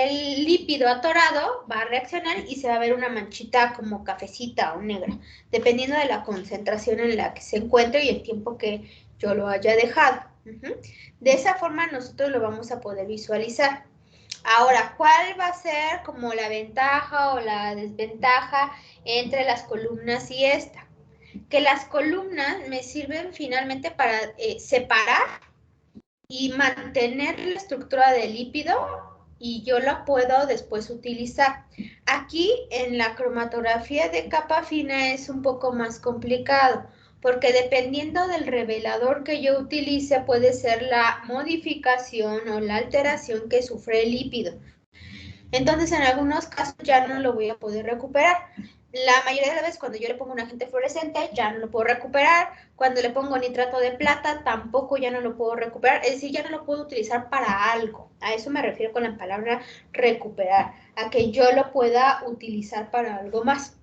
el lípido atorado, va a reaccionar y se va a ver una manchita como cafecita o negra, dependiendo de la concentración en la que se encuentre y el tiempo que yo lo haya dejado. De esa forma nosotros lo vamos a poder visualizar. Ahora, ¿cuál va a ser como la ventaja o la desventaja entre las columnas y esta? Que las columnas me sirven finalmente para separar y mantener la estructura del lípido y yo la puedo después utilizar. Aquí en la cromatografía de capa fina es un poco más complicado porque dependiendo del revelador que yo utilice puede ser la modificación o la alteración que sufre el lípido. Entonces, en algunos casos ya no lo voy a poder recuperar. La mayoría de las veces cuando yo le pongo un agente fluorescente ya no lo puedo recuperar. Cuando le pongo nitrato de plata tampoco ya no lo puedo recuperar. Es decir, ya no lo puedo utilizar para algo. A eso me refiero con la palabra recuperar. A que yo lo pueda utilizar para algo más.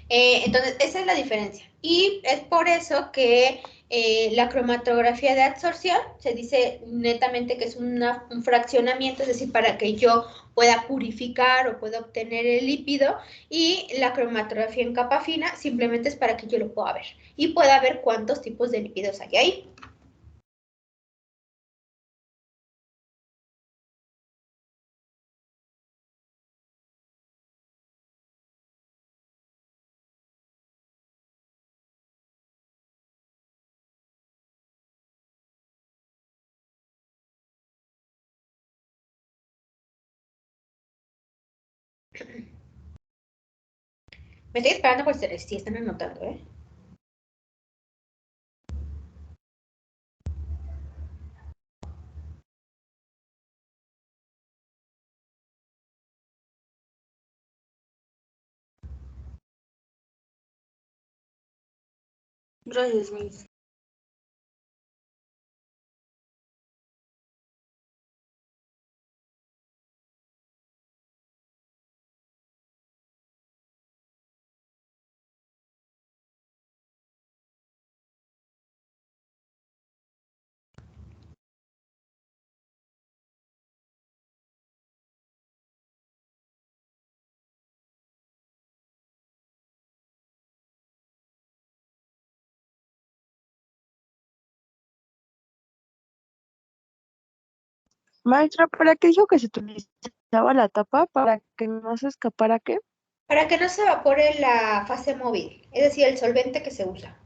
Entonces, esa es la diferencia. Y es por eso que la cromatografía de absorción se dice netamente que es un fraccionamiento, es decir, para que yo pueda purificar o pueda obtener el lípido, y la cromatografía en capa fina simplemente es para que yo lo pueda ver y pueda ver cuántos tipos de lípidos hay ahí. Me estoy esperando por si están anotando, ¿eh? Gracias, Miss. Maestra, ¿para qué dijo que se utilizaba la tapa? ¿Para que no se escapara qué? Para que no se evapore la fase móvil, es decir, el solvente que se usa.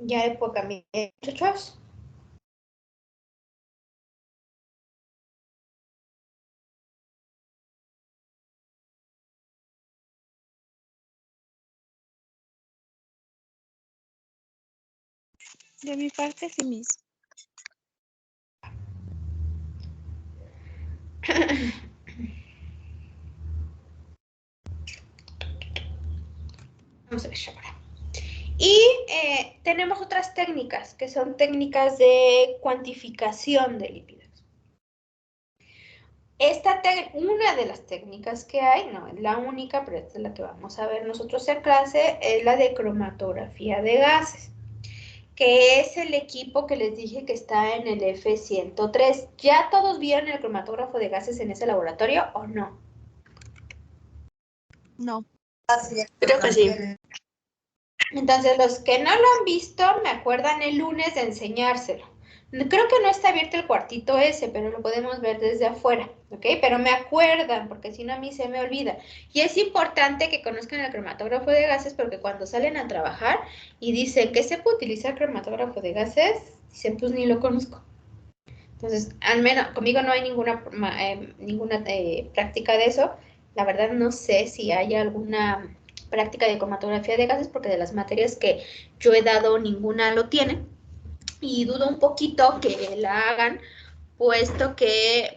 Ya le puedo cambiar, muchachos. De mi parte, sí, Miss. Vamos a ver ahora. Y tenemos otras técnicas, que son técnicas de cuantificación de lípidos. Una de las técnicas que hay, no es la única, pero esta es la que vamos a ver nosotros en clase, es la de cromatografía de gases, que es el equipo que les dije que está en el F103. ¿Ya todos vieron el cromatógrafo de gases en ese laboratorio o no? No. Creo que sí. Entonces, los que no lo han visto, me acuerdan el lunes de enseñárselo. Creo que no está abierto el cuartito ese, pero lo podemos ver desde afuera, ¿ok? Pero me acuerdan, porque si no a mí se me olvida. Y es importante que conozcan el cromatógrafo de gases, porque cuando salen a trabajar y dicen que se puede utilizar cromatógrafo de gases, dicen, pues ni lo conozco. Entonces, al menos conmigo no hay ninguna práctica de eso. La verdad no sé si hay alguna práctica de cromatografía de gases, porque de las materias que yo he dado ninguna lo tiene. Y dudo un poquito que la hagan, puesto que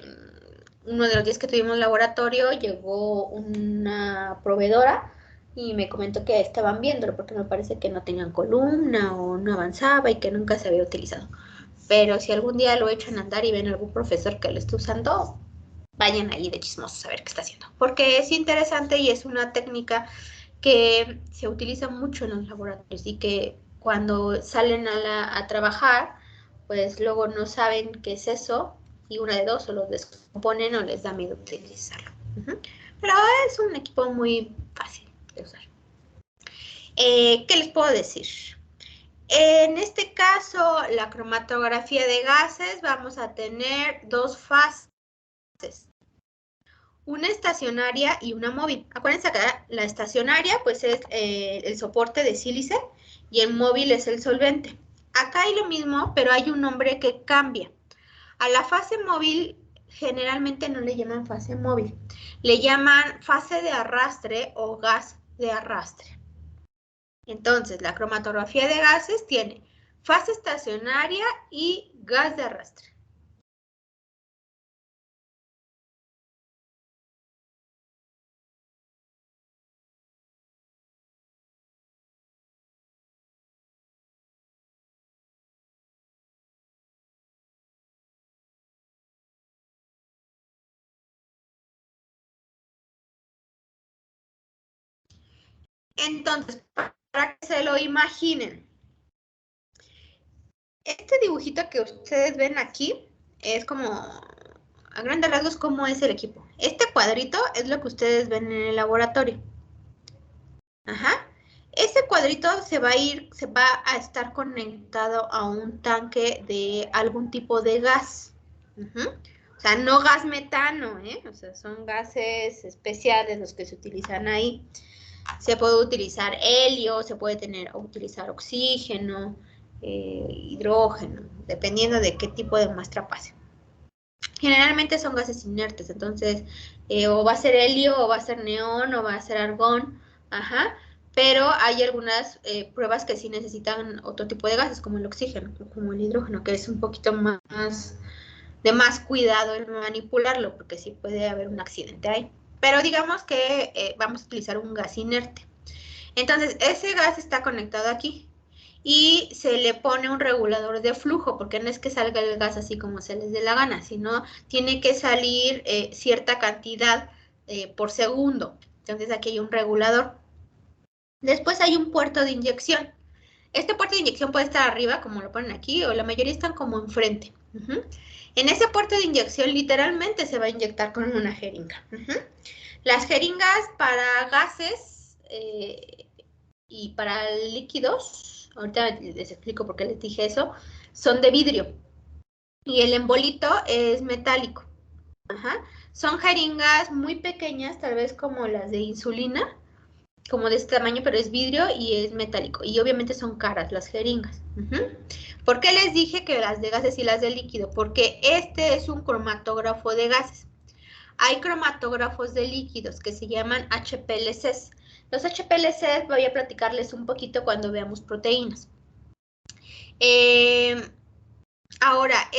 uno de los días que tuvimos laboratorio llegó una proveedora y me comentó que estaban viéndolo porque me parece que no tenían columna o no avanzaba y que nunca se había utilizado. Pero si algún día lo echan a andar y ven algún profesor que lo esté usando, vayan ahí de chismosos a ver qué está haciendo. Porque es interesante y es una técnica que se utiliza mucho en los laboratorios y que cuando salen a trabajar, pues luego no saben qué es eso y una de dos, o los descomponen o les da miedo utilizarlo. Pero es un equipo muy fácil de usar. ¿Qué les puedo decir? En este caso, la cromatografía de gases, vamos a tener dos fases. Una estacionaria y una móvil. Acuérdense que la estacionaria pues es el soporte de sílice y el móvil es el solvente. Acá hay lo mismo, pero hay un nombre que cambia. A la fase móvil generalmente no le llaman fase móvil, le llaman fase de arrastre o gas de arrastre. Entonces, la cromatografía de gases tiene fase estacionaria y gas de arrastre. Entonces, para que se lo imaginen, este dibujito que ustedes ven aquí es como, a grandes rasgos, cómo es el equipo. Este cuadrito es lo que ustedes ven en el laboratorio. Ajá. Ese cuadrito se va a estar conectado a un tanque de algún tipo de gas. O sea, no gas metano, ¿eh? O sea, son gases especiales los que se utilizan ahí. Se puede utilizar helio, se puede utilizar oxígeno, hidrógeno, dependiendo de qué tipo de muestra pase. Generalmente son gases inertes, entonces o va a ser helio, o va a ser neón, o va a ser argón, pero hay algunas pruebas que sí necesitan otro tipo de gases, como el oxígeno, como el hidrógeno, que es un poquito más de más cuidado en manipularlo, porque sí puede haber un accidente ahí. pero digamos que vamos a utilizar un gas inerte. Entonces, ese gas está conectado aquí y se le pone un regulador de flujo, porque no es que salga el gas así como se les dé la gana, sino tiene que salir cierta cantidad por segundo. Entonces, aquí hay un regulador. Después hay un puerto de inyección. Este puerto de inyección puede estar arriba, como lo ponen aquí, o la mayoría están como enfrente. En ese puerto de inyección literalmente se va a inyectar con una jeringa. Las jeringas para gases y para líquidos, ahorita les explico por qué les dije eso, son de vidrio. Y el embolito es metálico. Son jeringas muy pequeñas, tal vez como las de insulina, como de este tamaño, pero es vidrio y es metálico. Y obviamente son caras las jeringas. ¿Por qué les dije que las de gases y las de líquido? Porque este es un cromatógrafo de gases. Hay cromatógrafos de líquidos que se llaman HPLCs. Los HPLCs voy a platicarles un poquito cuando veamos proteínas. Ahora,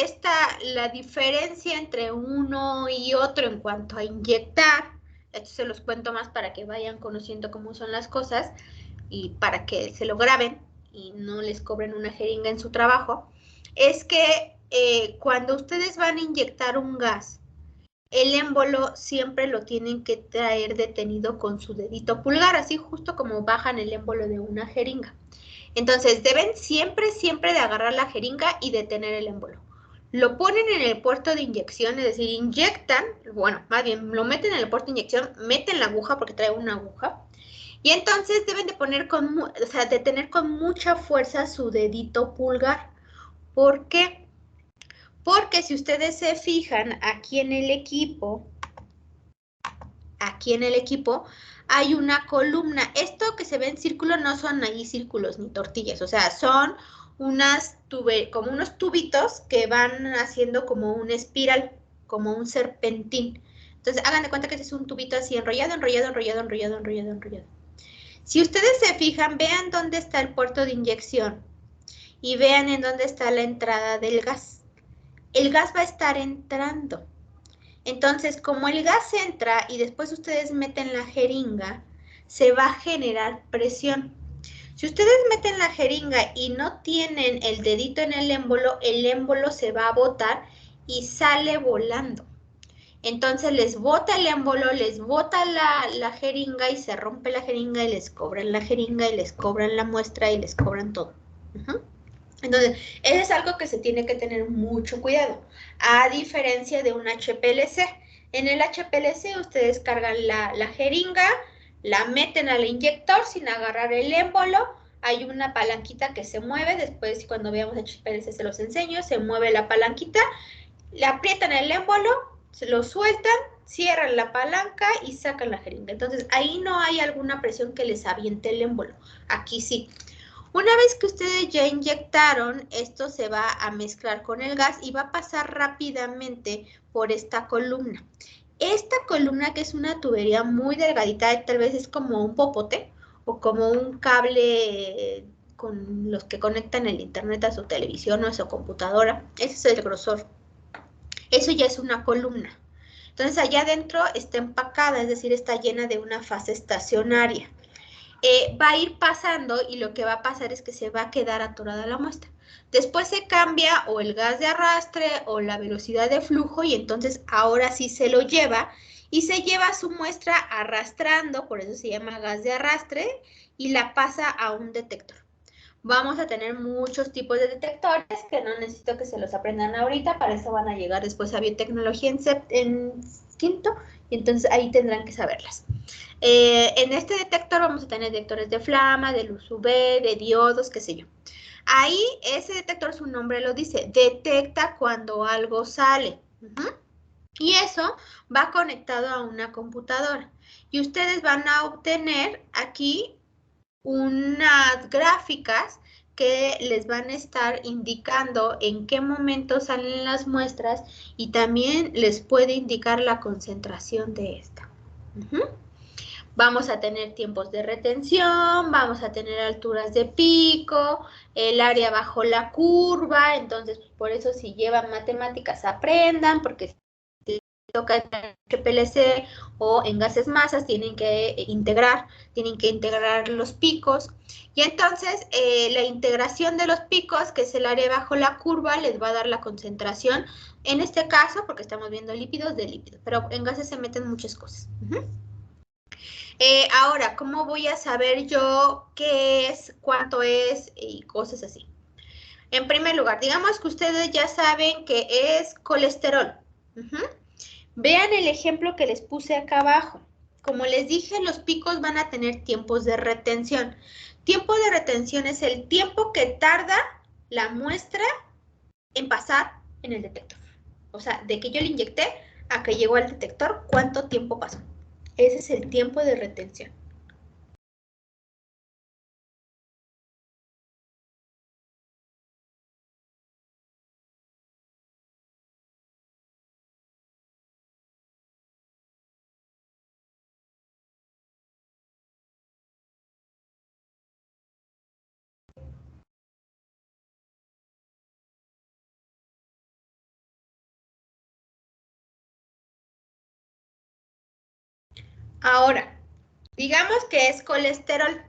la diferencia entre uno y otro en cuanto a inyectar, esto se los cuento más para que vayan conociendo cómo son las cosas y para que se lo graben y no les cobren una jeringa en su trabajo, es que cuando ustedes van a inyectar un gas, el émbolo siempre lo tienen que traer detenido con su dedito pulgar, así justo como bajan el émbolo de una jeringa. Entonces, deben siempre de agarrar la jeringa y detener el émbolo. Lo ponen en el puerto de inyección, es decir, inyectan, bueno, más bien, lo meten en el puerto de inyección, meten la aguja porque trae una aguja, y entonces deben de poner detener con mucha fuerza su dedito pulgar. ¿Por qué? Porque si ustedes se fijan aquí en el equipo, hay una columna. Esto que se ve en círculo no son ahí círculos ni tortillas, o sea, son como unos tubitos que van haciendo como una espiral, como un serpentín. Entonces, hagan de cuenta que este es un tubito así enrollado. Si ustedes se fijan, vean dónde está el puerto de inyección y vean en dónde está la entrada del gas. El gas va a estar entrando. Entonces, como el gas entra y después ustedes meten la jeringa, se va a generar presión. Si ustedes meten la jeringa y no tienen el dedito en el émbolo se va a botar y sale volando. Entonces les bota el émbolo, les bota la jeringa y se rompe la jeringa y les cobran la jeringa y les cobran la muestra y les cobran todo. Entonces, eso es algo que se tiene que tener mucho cuidado, a diferencia de un HPLC. En el HPLC ustedes cargan la jeringa, la meten al inyector sin agarrar el émbolo, hay una palanquita que se mueve, después cuando veamos HPLC se los enseño, se mueve la palanquita, le aprietan el émbolo, se lo sueltan, cierran la palanca y sacan la jeringa. Entonces, ahí no hay alguna presión que les aviente el émbolo, aquí sí. Una vez que ustedes ya inyectaron, esto se va a mezclar con el gas y va a pasar rápidamente por esta columna. Esta columna, que es una tubería muy delgadita, tal vez es como un popote o como un cable con los que conectan el internet a su televisión o a su computadora. Ese es el grosor. Eso ya es una columna. Entonces, allá adentro está empacada, es decir, está llena de una fase estacionaria. Va a ir pasando y lo que va a pasar es que se va a quedar atorada la muestra. Después se cambia o el gas de arrastre o la velocidad de flujo y entonces ahora sí se lo lleva y se lleva su muestra arrastrando, por eso se llama gas de arrastre, y la pasa a un detector. Vamos a tener muchos tipos de detectores que no necesito que se los aprendan ahorita, para eso van a llegar después a biotecnología en quinto y entonces ahí tendrán que saberlas. En este detector vamos a tener detectores de flama, de luz UV, de diodos, qué sé yo. Ahí ese detector, su nombre lo dice, detecta cuando algo sale. Y eso va conectado a una computadora. Y ustedes van a obtener aquí unas gráficas que les van a estar indicando en qué momento salen las muestras y también les puede indicar la concentración de esta. Vamos a tener tiempos de retención, vamos a tener alturas de pico, el área bajo la curva, entonces por eso si llevan matemáticas aprendan, porque toca en HPLC o en gases masas, tienen que integrar los picos. Y entonces, la integración de los picos, que es el área bajo la curva, les va a dar la concentración, en este caso, porque estamos viendo lípidos de lípidos, pero en gases se meten muchas cosas. Ahora, ¿cómo voy a saber yo qué es, cuánto es y cosas así? En primer lugar, digamos que ustedes ya saben que es colesterol. Vean el ejemplo que les puse acá abajo. Como les dije, los picos van a tener tiempos de retención. Tiempo de retención es el tiempo que tarda la muestra en pasar en el detector. O sea, de que yo le inyecté a que llegó al detector, ¿cuánto tiempo pasó? Ese es el tiempo de retención. Ahora, digamos que es colesterol.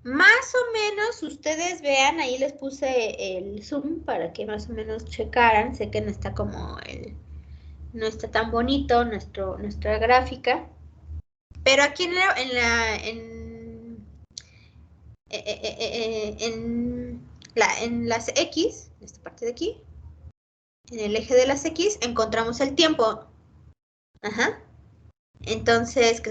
Más o menos, ustedes vean, ahí les puse el zoom para que más o menos checaran. Sé que no está como no está tan bonito nuestra gráfica. Pero aquí en las X, en esta parte de aquí, en el eje de las X, encontramos el tiempo. Entonces,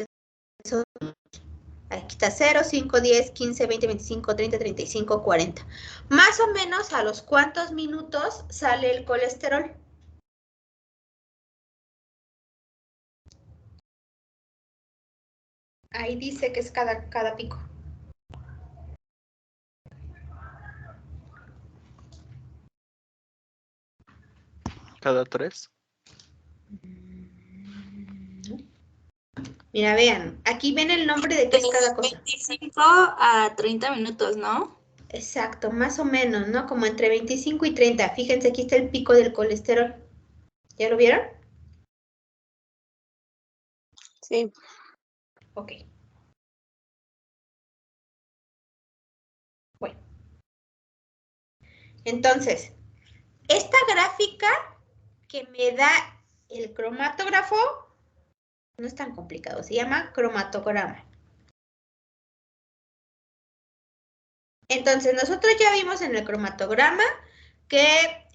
aquí está 0, 5, 10, 15, 20, 25, 30, 35, 40. Más o menos, ¿a los cuántos minutos sale el colesterol? Ahí dice que es cada pico. ¿Cada 3? Mira, vean, aquí ven el nombre de qué es cada cosa. 25 a 30 minutos, ¿no? Exacto, más o menos, ¿no? Como entre 25 y 30. Fíjense, aquí está el pico del colesterol. ¿Ya lo vieron? Sí. Ok. Bueno. Entonces, esta gráfica que me da el cromatógrafo no es tan complicado, se llama cromatograma. Entonces, nosotros ya vimos en el cromatograma que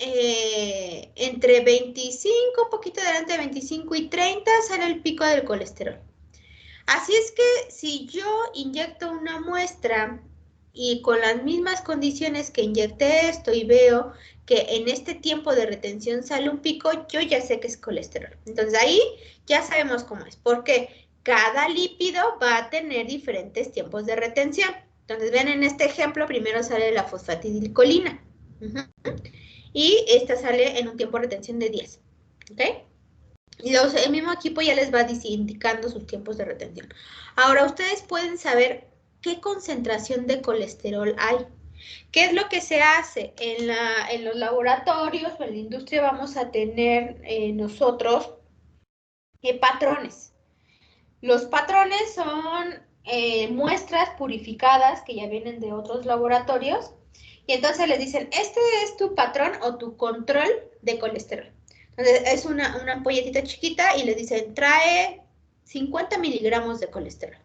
entre 25, un poquito delante de 25 y 30 sale el pico del colesterol. Así es que si yo inyecto una muestra y con las mismas condiciones que inyecté esto y veo que en este tiempo de retención sale un pico, yo ya sé que es colesterol. Entonces ahí ya sabemos cómo es, porque cada lípido va a tener diferentes tiempos de retención. Entonces ven en este ejemplo, primero sale la fosfatidilcolina. Y esta sale en un tiempo de retención de 10. ¿Ok? Y el mismo equipo ya les va indicando sus tiempos de retención. Ahora, ustedes pueden saber qué concentración de colesterol hay. ¿Qué es lo que se hace? En los laboratorios o en la industria vamos a tener nosotros patrones. Los patrones son muestras purificadas que ya vienen de otros laboratorios. Y entonces les dicen, este es tu patrón o tu control de colesterol. Entonces es una ampolletita chiquita y les dicen, trae 50 miligramos de colesterol.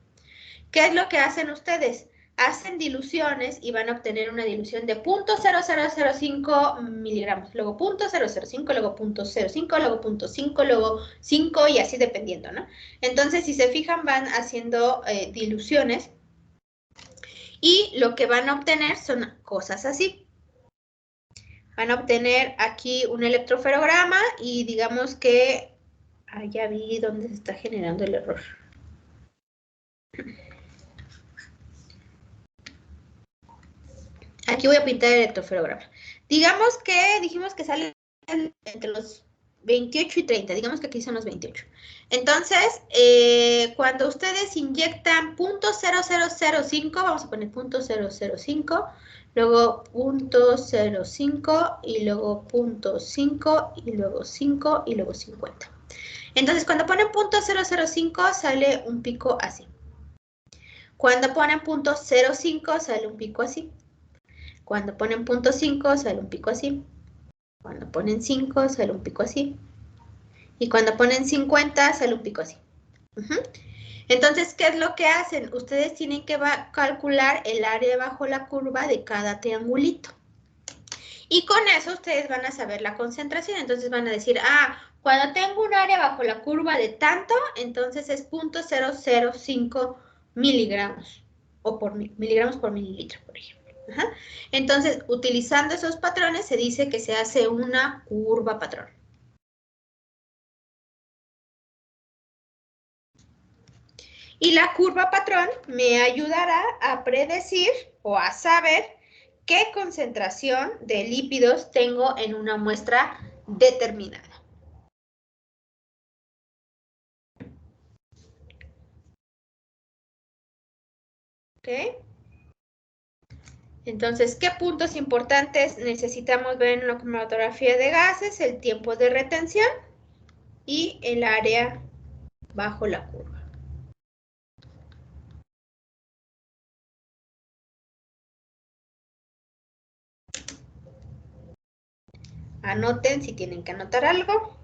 ¿Qué es lo que hacen ustedes? Hacen diluciones y van a obtener una dilución de 0.0005 miligramos, luego 0.005, luego 0.05, luego 0.5, luego 5 y así dependiendo, ¿no? Entonces, si se fijan, van haciendo diluciones y lo que van a obtener son cosas así. Van a obtener aquí un electroferograma y digamos que... ya vi dónde se está generando el error. Aquí voy a pintar el electroferograma. Digamos que dijimos que sale entre los 28 y 30. Digamos que aquí son los 28. Entonces, cuando ustedes inyectan 0.0005, vamos a poner 0.005, luego 0.05 y luego 0.5 y luego 5 y luego 50. Entonces, cuando ponen .005 sale un pico así. Cuando ponen .05 sale un pico así. Cuando ponen .5 sale un pico así. Cuando ponen 5 sale un pico así. Y cuando ponen 50 sale un pico así. Entonces, ¿qué es lo que hacen? Ustedes tienen que calcular el área bajo la curva de cada triangulito. Y con eso ustedes van a saber la concentración. Entonces van a decir, cuando tengo un área bajo la curva de tanto, entonces es .005 miligramos. O miligramos por mililitro, por ejemplo. Entonces, utilizando esos patrones, se dice que se hace una curva patrón. Y la curva patrón me ayudará a predecir o a saber qué concentración de lípidos tengo en una muestra determinada. ¿Ok? Entonces, ¿qué puntos importantes necesitamos ver en la cromatografía de gases? El tiempo de retención y el área bajo la curva. Anoten si tienen que anotar algo.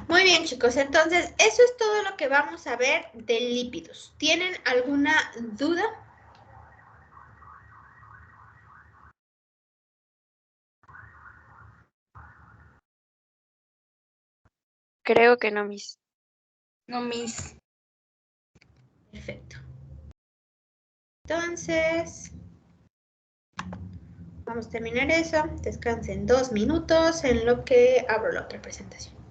Muy bien, chicos, entonces eso es todo lo que vamos a ver de lípidos. ¿Tienen alguna duda? Creo que no, Miss. No, Miss. Perfecto. Entonces, vamos a terminar eso. Descansen 2 minutos en lo que abro la otra presentación.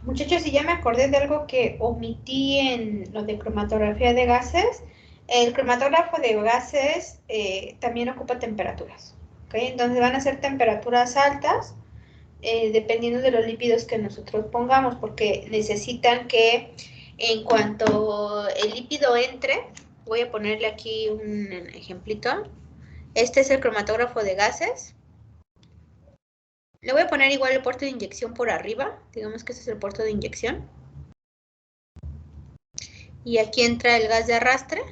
Muchachos, y ya me acordé de algo que omití en lo de cromatografía de gases. El cromatógrafo de gases también ocupa temperaturas. ¿Okay? Entonces van a ser temperaturas altas dependiendo de los lípidos que nosotros pongamos, porque necesitan que en cuanto el lípido entre, voy a ponerle aquí un ejemplito. Este es el cromatógrafo de gases. Le voy a poner igual el puerto de inyección por arriba. Digamos que este es el puerto de inyección. Y aquí entra el gas de arrastre.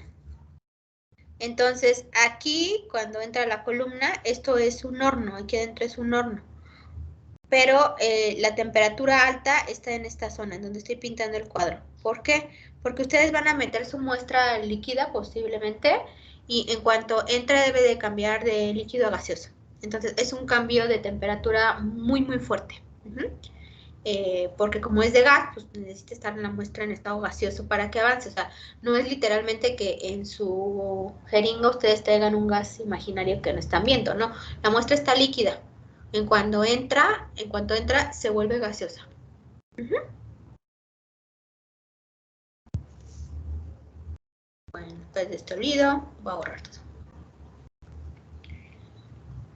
Entonces, aquí, cuando entra la columna, esto es un horno. Aquí adentro es un horno. Pero la temperatura alta está en esta zona, en donde estoy pintando el cuadro. ¿Por qué? Porque ustedes van a meter su muestra líquida, posiblemente, y en cuanto entre debe de cambiar de líquido a gaseoso. Entonces, es un cambio de temperatura muy, muy fuerte. Porque como es de gas, pues necesita estar en la muestra en estado gaseoso para que avance. O sea, no es literalmente que en su jeringa ustedes traigan un gas imaginario que no están viendo, no. La muestra está líquida. En cuanto entra, se vuelve gaseosa. Bueno, después de este olvido, voy a borrar todo.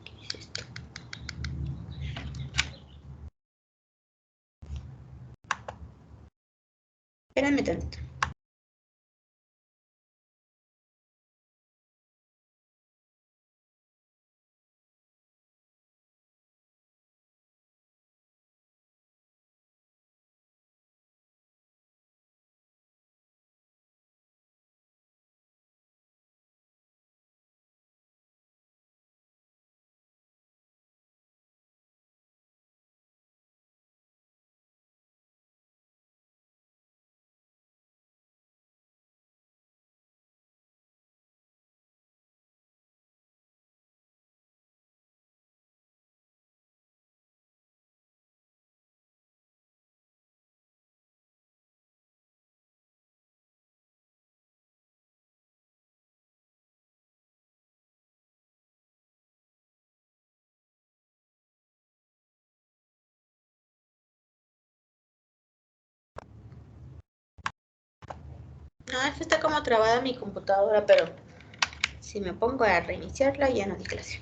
¿Qué es esto? Espérenme tantito. No, es que está como trabada mi computadora, pero si me pongo a reiniciarla ya no di clase.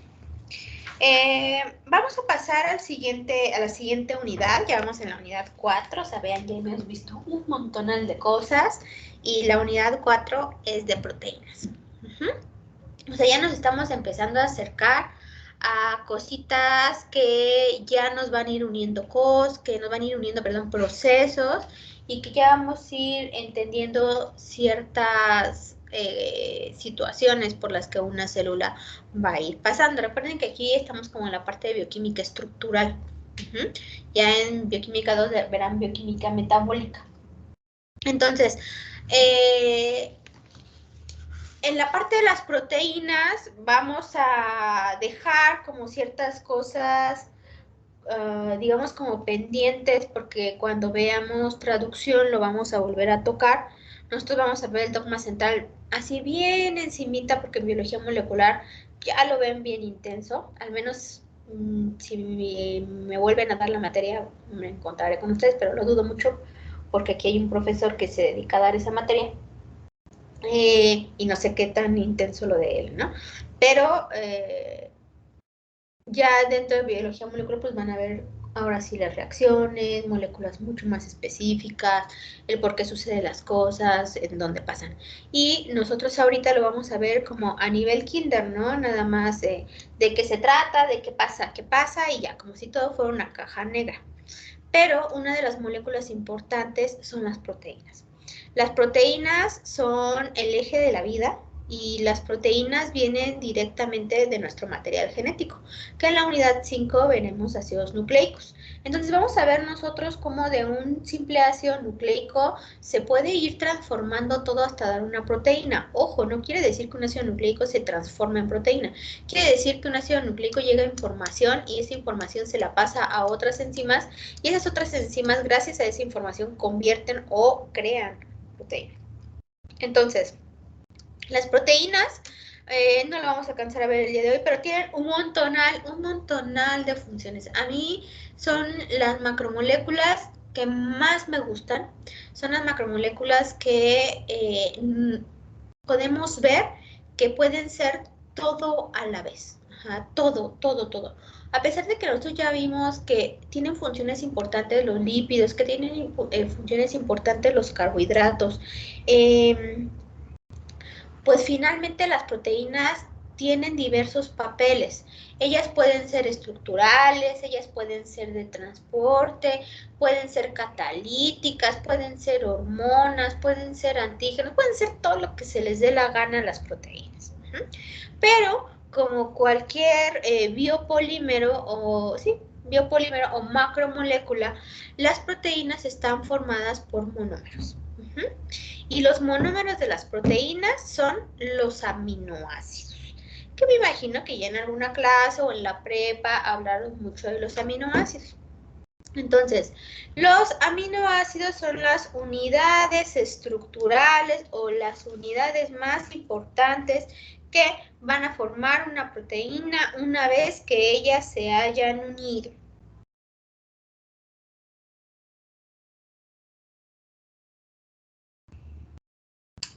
Vamos a pasar a la siguiente unidad. Ya vamos en la unidad 4. O sea, vean, ya hemos visto un montonal de cosas. Y la unidad 4 es de proteínas. O sea, ya nos estamos empezando a acercar a cositas que ya nos van a ir uniendo procesos, y que ya vamos a ir entendiendo ciertas situaciones por las que una célula va a ir pasando. Recuerden que aquí estamos como en la parte de bioquímica estructural. Ya en bioquímica 2 verán bioquímica metabólica. Entonces, en la parte de las proteínas vamos a dejar como ciertas cosas, digamos como pendientes, porque cuando veamos traducción lo vamos a volver a tocar. Nosotros vamos a ver el dogma central así bien encimita, porque en biología molecular ya lo ven bien intenso. Al menos si me vuelven a dar la materia me encontraré con ustedes, pero lo dudo mucho porque aquí hay un profesor que se dedica a dar esa materia. Y no sé qué tan intenso lo de él, ¿no? Pero ya dentro de biología molecular pues van a ver ahora sí las reacciones, moléculas mucho más específicas, el por qué suceden las cosas, en dónde pasan. Y nosotros ahorita lo vamos a ver como a nivel kinder, ¿no? Nada más de qué se trata, de qué pasa y ya, como si todo fuera una caja negra. Pero una de las moléculas importantes son las proteínas. Las proteínas son el eje de la vida, y las proteínas vienen directamente de nuestro material genético, que en la unidad 5 veremos ácidos nucleicos. Entonces vamos a ver nosotros cómo de un simple ácido nucleico se puede ir transformando todo hasta dar una proteína. Ojo, no quiere decir que un ácido nucleico se transforme en proteína. Quiere decir que un ácido nucleico llega a información y esa información se la pasa a otras enzimas, y esas otras enzimas, gracias a esa información, convierten o crean proteína. Entonces, las proteínas, no lo vamos a alcanzar a ver el día de hoy, pero tienen un montonal de funciones. A mí son las macromoléculas que más me gustan. Son las macromoléculas que podemos ver que pueden ser todo a la vez. Ajá, todo. A pesar de que nosotros ya vimos que tienen funciones importantes los lípidos, que tienen funciones importantes los carbohidratos, pues finalmente las proteínas tienen diversos papeles. Ellas pueden ser estructurales, ellas pueden ser de transporte, pueden ser catalíticas, pueden ser hormonas, pueden ser antígenos, pueden ser todo lo que se les dé la gana a las proteínas. Pero como cualquier biopolímero o macromolécula, las proteínas están formadas por monómeros. Y los monómeros de las proteínas son los aminoácidos, que me imagino que ya en alguna clase o en la prepa hablaron mucho de los aminoácidos. Entonces, los aminoácidos son las unidades estructurales o las unidades más importantes que van a formar una proteína una vez que ellas se hayan unido.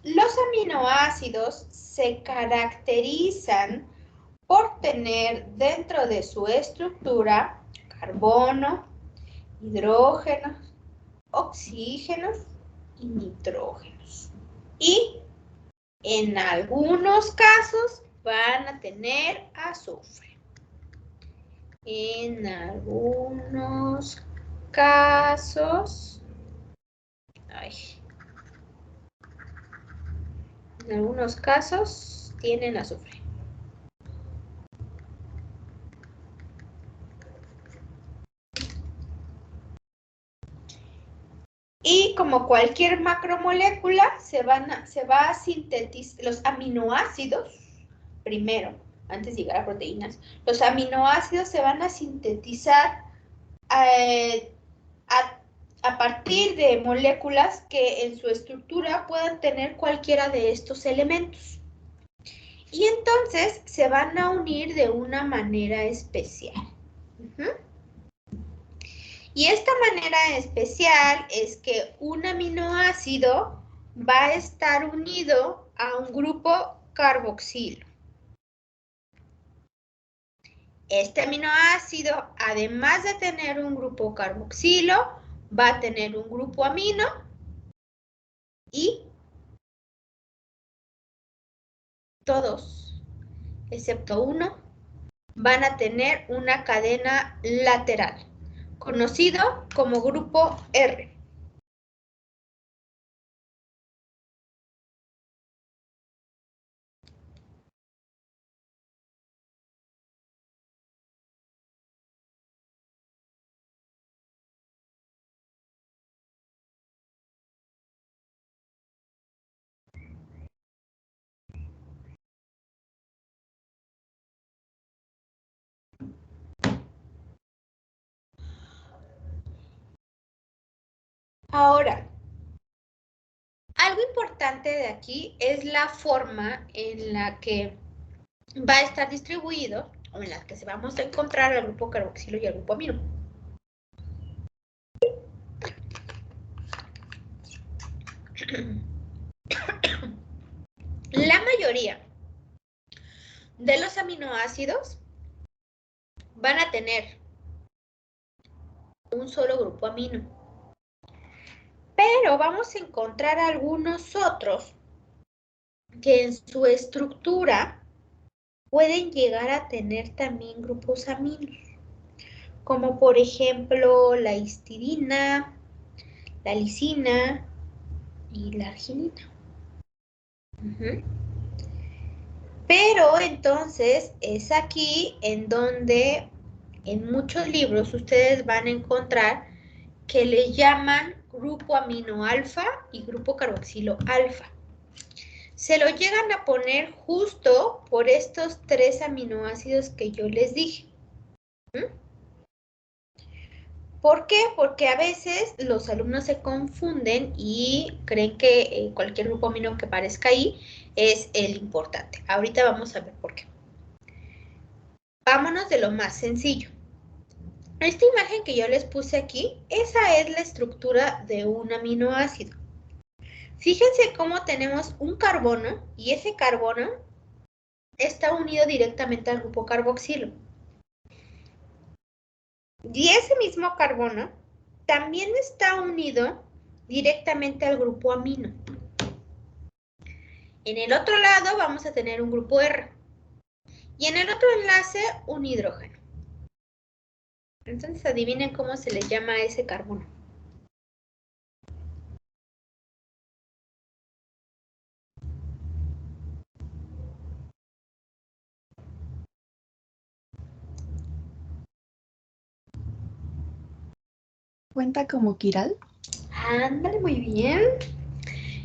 Los aminoácidos se caracterizan por tener dentro de su estructura carbono, hidrógenos, oxígenos y nitrógenos. Y en algunos casos van a tener azufre. En algunos casos... En algunos casos tienen azufre. Y como cualquier macromolécula, se va a sintetizar los aminoácidos primero, antes de llegar a proteínas. Los aminoácidos se van a sintetizar a partir de moléculas que en su estructura puedan tener cualquiera de estos elementos. Y entonces se van a unir de una manera especial. Y esta manera especial es que un aminoácido va a estar unido a un grupo carboxilo. Este aminoácido, además de tener un grupo carboxilo, va a tener un grupo amino y todos, excepto uno, van a tener una cadena lateral, conocido como grupo R. Ahora, algo importante de aquí es la forma en la que va a estar distribuido o en la que se vamos a encontrar el grupo carboxilo y el grupo amino. La mayoría de los aminoácidos van a tener un solo grupo amino. Pero vamos a encontrar algunos otros que en su estructura pueden llegar a tener también grupos aminos, como por ejemplo la histidina, la lisina y la arginina. Pero entonces es aquí en donde en muchos libros ustedes van a encontrar que le llaman grupo amino alfa y grupo carboxilo alfa. Se lo llegan a poner justo por estos 3 aminoácidos que yo les dije. ¿Por qué? Porque a veces los alumnos se confunden y creen que cualquier grupo amino que aparezca ahí es el importante. Ahorita vamos a ver por qué. Vámonos de lo más sencillo. Esta imagen que yo les puse aquí, esa es la estructura de un aminoácido. Fíjense cómo tenemos un carbono y ese carbono está unido directamente al grupo carboxilo. Y ese mismo carbono también está unido directamente al grupo amino. En el otro lado vamos a tener un grupo R. Y en el otro enlace un hidrógeno. Entonces adivinen cómo se le llama a ese carbono. ¿Cuenta como quiral? Ándale, muy bien.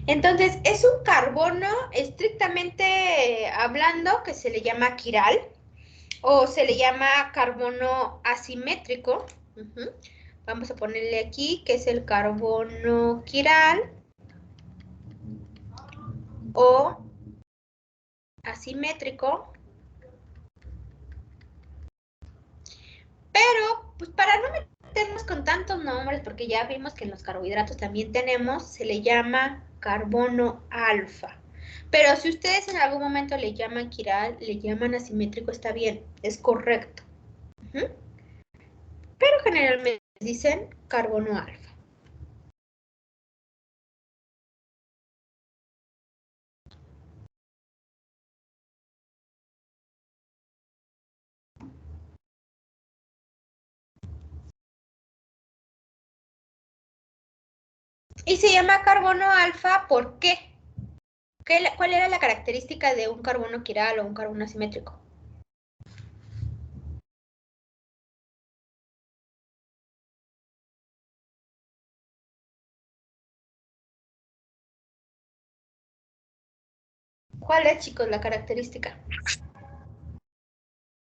Entonces, es un carbono estrictamente hablando que se le llama quiral o se le llama carbono asimétrico. Vamos a ponerle aquí que es el carbono quiral o asimétrico. Pero, pues para no meternos con tantos nombres, porque ya vimos que en los carbohidratos también tenemos, se le llama carbono alfa. Pero si ustedes en algún momento le llaman quiral, le llaman asimétrico, está bien, es correcto. Pero generalmente dicen carbono alfa. Y se llama carbono alfa, ¿por qué? ¿Cuál era la característica de un carbono quiral o un carbono asimétrico? ¿Cuál es, chicos, la característica?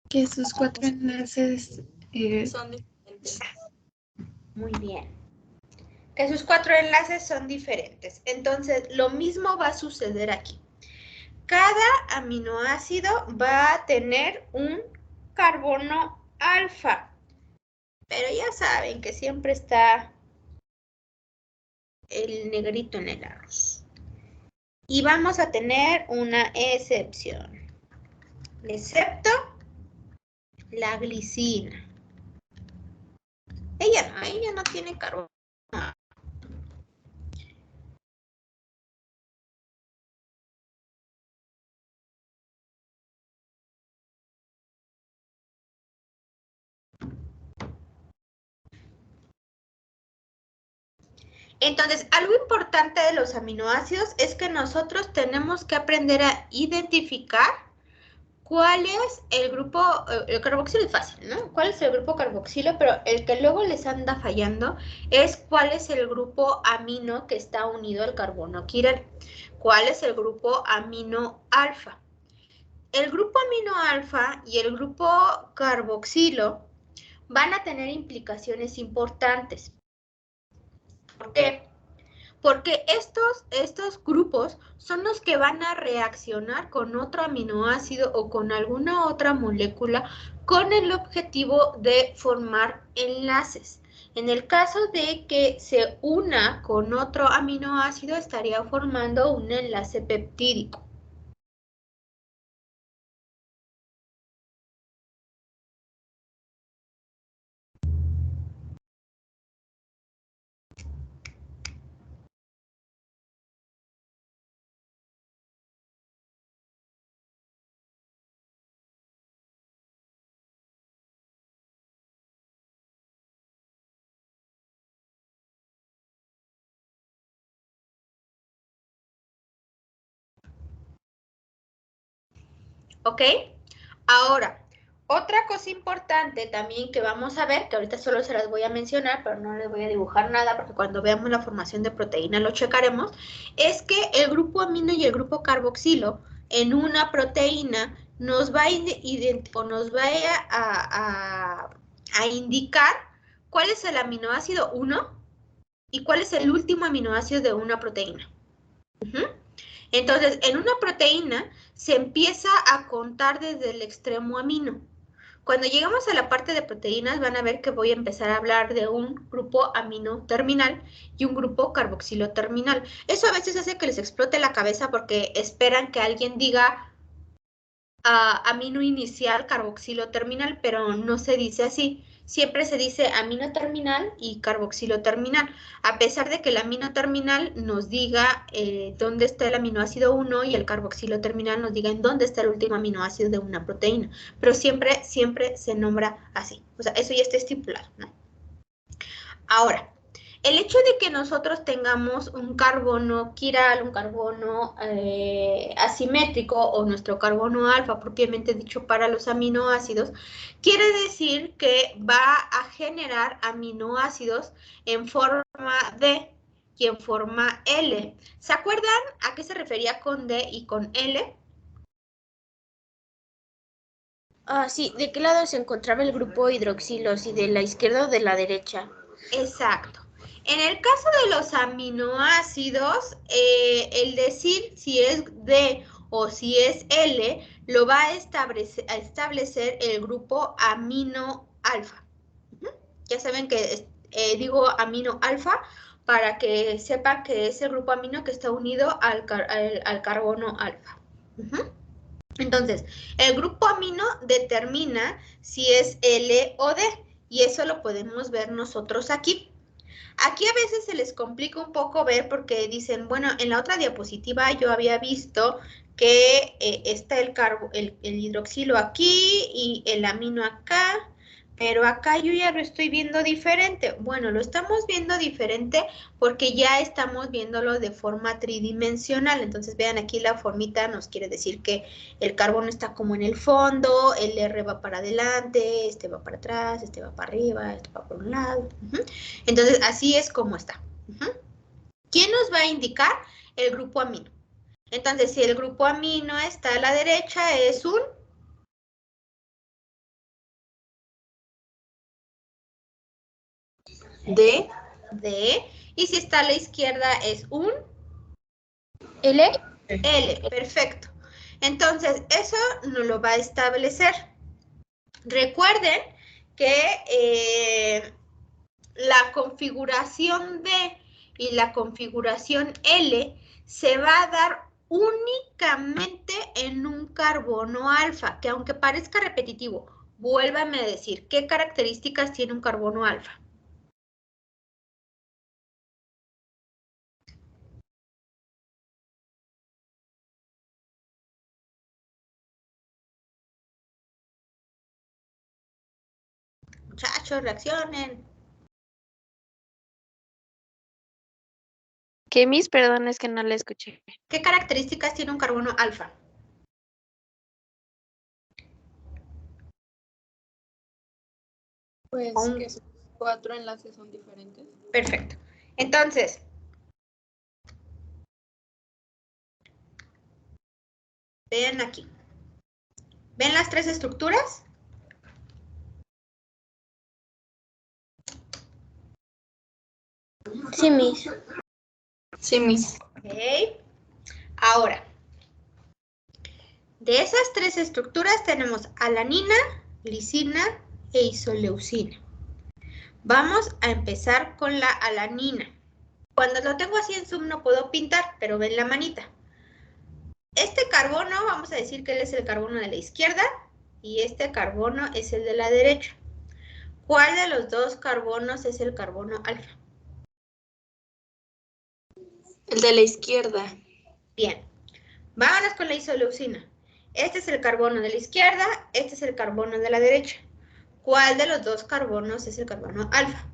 Que sus 4 enlaces Son diferentes. Muy bien. Que sus 4 enlaces son diferentes. Entonces, lo mismo va a suceder aquí. Cada aminoácido va a tener un carbono alfa. Pero ya saben que siempre está el negrito en el arroz. Y vamos a tener una excepción. Excepto la glicina. Ella no tiene carbono. Entonces, algo importante de los aminoácidos es que nosotros tenemos que aprender a identificar cuál es el grupo, el carboxilo es fácil, ¿no? ¿Cuál es el grupo carboxilo? Pero el que luego les anda fallando es cuál es el grupo amino que está unido al carbono quiral. ¿Cuál es el grupo amino alfa? El grupo amino alfa y el grupo carboxilo van a tener implicaciones importantes. ¿Por qué? Porque estos grupos son los que van a reaccionar con otro aminoácido o con alguna otra molécula con el objetivo de formar enlaces. En el caso de que se una con otro aminoácido, estaría formando un enlace peptídico. ¿Ok? Ahora, otra cosa importante también que vamos a ver, que ahorita solo se las voy a mencionar, pero no les voy a dibujar nada, porque cuando veamos la formación de proteína lo checaremos, es que el grupo amino y el grupo carboxilo en una proteína nos va a indicar cuál es el aminoácido 1 y cuál es el último aminoácido de una proteína. Entonces, en una proteína se empieza a contar desde el extremo amino. Cuando llegamos a la parte de proteínas van a ver que voy a empezar a hablar de un grupo amino terminal y un grupo carboxilo terminal. Eso a veces hace que les explote la cabeza porque esperan que alguien diga amino inicial carboxilo terminal, pero no se dice así. Siempre se dice amino terminal y carboxilo terminal, a pesar de que el amino terminal nos diga dónde está el aminoácido 1 y el carboxilo terminal nos diga en dónde está el último aminoácido de una proteína, pero siempre se nombra así. O sea, eso ya está estipulado, ¿no? Ahora, el hecho de que nosotros tengamos un carbono quiral, un carbono asimétrico o nuestro carbono alfa propiamente dicho para los aminoácidos, quiere decir que va a generar aminoácidos en forma D y en forma L. ¿Se acuerdan a qué se refería con D y con L? Sí, ¿de qué lado se encontraba el grupo hidroxilo? ¿Si de la izquierda o de la derecha? Exacto. En el caso de los aminoácidos, el decir si es D o si es L, lo va a establecer el grupo amino alfa. Ya saben que digo amino alfa para que sepan que es el grupo amino que está unido al carbono alfa. Entonces, el grupo amino determina si es L o D, y eso lo podemos ver nosotros aquí. Aquí a veces se les complica un poco ver porque dicen, bueno, en la otra diapositiva yo había visto que está el hidroxilo aquí y el amino acá, pero acá yo ya lo estoy viendo diferente. Bueno, lo estamos viendo diferente porque ya estamos viéndolo de forma tridimensional. Entonces, vean aquí la formita nos quiere decir que el carbono está como en el fondo, el R va para adelante, este va para atrás, este va para arriba, este va por un lado. Entonces, así es como está. ¿Quién nos va a indicar? El grupo amino. Entonces, si el grupo amino está a la derecha, es un D. Y si está a la izquierda, es un L. L, perfecto. Entonces, eso nos lo va a establecer. Recuerden que la configuración D y la configuración L se va a dar únicamente en un carbono alfa, que aunque parezca repetitivo, vuélvame a decir, ¿qué características tiene un carbono alfa? Muchachos, reaccionen. ¿Qué, Miss? Perdón, es que no la escuché. ¿Qué características tiene un carbono alfa? Pues que sus 4 enlaces son diferentes. Perfecto. Entonces, vean aquí. ¿Ven las tres estructuras? Sí, Miss. Sí, Miss. Ok. Ahora, de esas tres estructuras tenemos alanina, lisina e isoleucina. Vamos a empezar con la alanina. Cuando lo tengo así en zoom no puedo pintar, pero ven la manita. Este carbono, vamos a decir que él es el carbono de la izquierda y este carbono es el de la derecha. ¿Cuál de los dos carbonos es el carbono alfa? El de la izquierda. Bien. Vámonos con la isoleucina. Este es el carbono de la izquierda, este es el carbono de la derecha. ¿Cuál de los dos carbonos es el carbono alfa?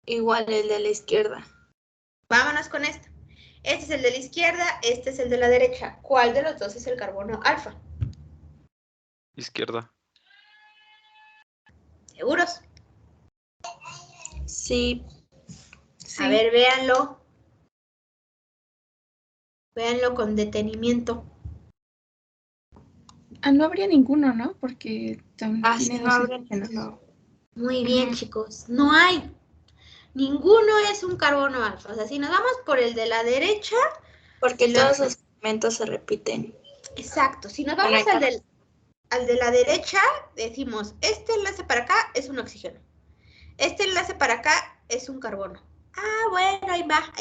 Igual el de la izquierda. Vámonos con esto. Este es el de la izquierda, este es el de la derecha. ¿Cuál de los dos es el carbono alfa? Izquierda. ¿Seguros? Sí. A ver, véanlo. Véanlo con detenimiento. No habría ninguno, ¿no? Porque sí, tiene no dos habría hidrógenos. ninguno. Muy bien, chicos. No hay. Ninguno es un carbono alfa. O sea, si nos vamos por el de la derecha... Porque todos los elementos se repiten. Exacto. Si nos vamos al de la derecha, decimos, este enlace para acá es un oxígeno. Este enlace para acá es un carbono. Ah, bueno, ahí va,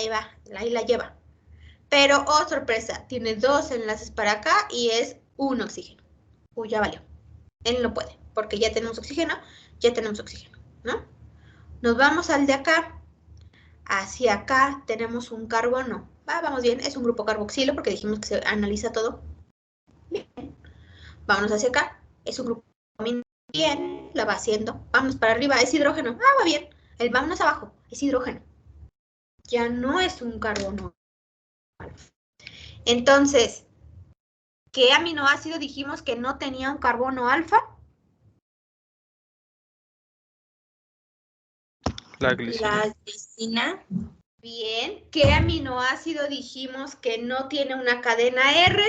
ahí la lleva. Pero, oh sorpresa, tiene dos enlaces para acá y es un oxígeno. Uy, ya valió. Él no puede, porque ya tenemos oxígeno, ¿no? Nos vamos al de acá. Hacia acá tenemos un carbono. Vamos bien, es un grupo carboxilo porque dijimos que se analiza todo. Bien. Vámonos hacia acá. Es un grupo bien, la va haciendo. Vámonos para arriba, es hidrógeno. Va bien. Vámonos abajo, es hidrógeno. Ya no es un carbono. Entonces, ¿qué aminoácido dijimos que no tenía un carbono alfa? La glicina. La glicina. Bien. ¿Qué aminoácido dijimos que no tiene una cadena R?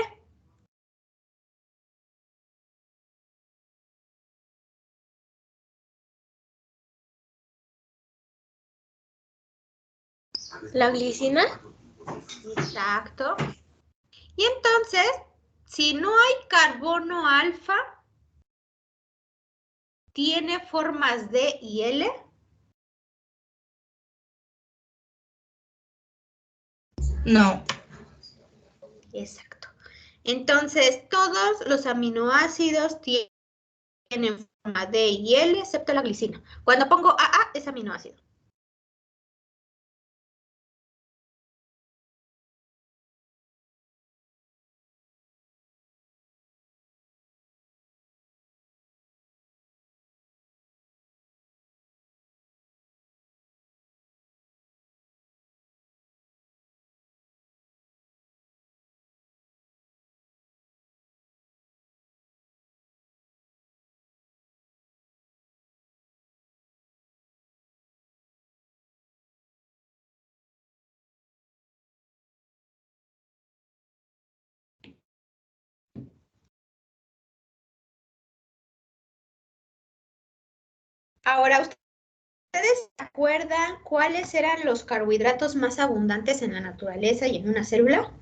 La glicina. Exacto. Y entonces, si no hay carbono alfa, ¿tiene formas D y L? No. Exacto. Entonces, todos los aminoácidos tienen forma D y L, excepto la glicina. Cuando pongo AA, es aminoácido. Ahora, ¿ustedes se acuerdan cuáles eran los carbohidratos más abundantes en la naturaleza y en una célula?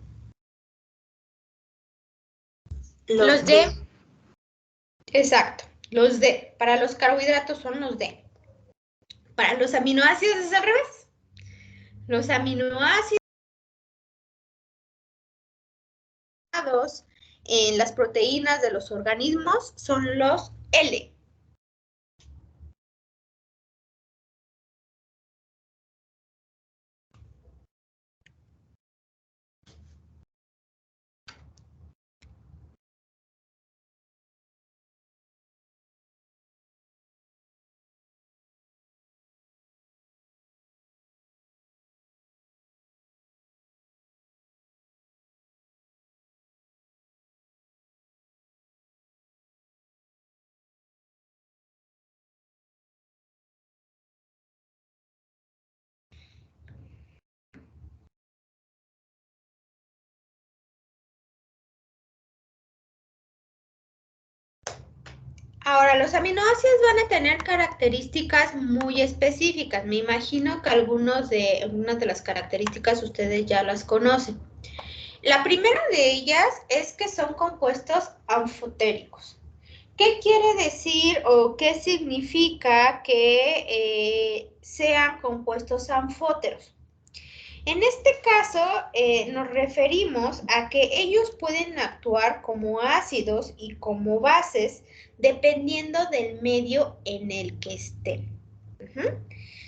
Los D. Exacto, los D. Para los carbohidratos son los D. Para los aminoácidos es al revés. Los aminoácidos en las proteínas de los organismos son los L. Ahora, los aminoácidos van a tener características muy específicas. Me imagino que algunas de las características ustedes ya las conocen. La primera de ellas es que son compuestos anfotéricos. ¿Qué quiere decir o qué significa que sean compuestos anfóteros? En este caso, nos referimos a que ellos pueden actuar como ácidos y como bases dependiendo del medio en el que estén.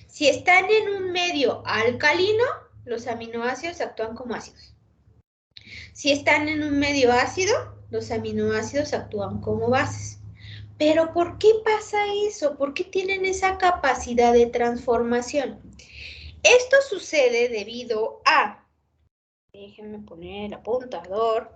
Si están en un medio alcalino, los aminoácidos actúan como ácidos. Si están en un medio ácido, los aminoácidos actúan como bases. Pero ¿por qué pasa eso? ¿Por qué tienen esa capacidad de transformación? Esto sucede debido a, déjenme poner el apuntador,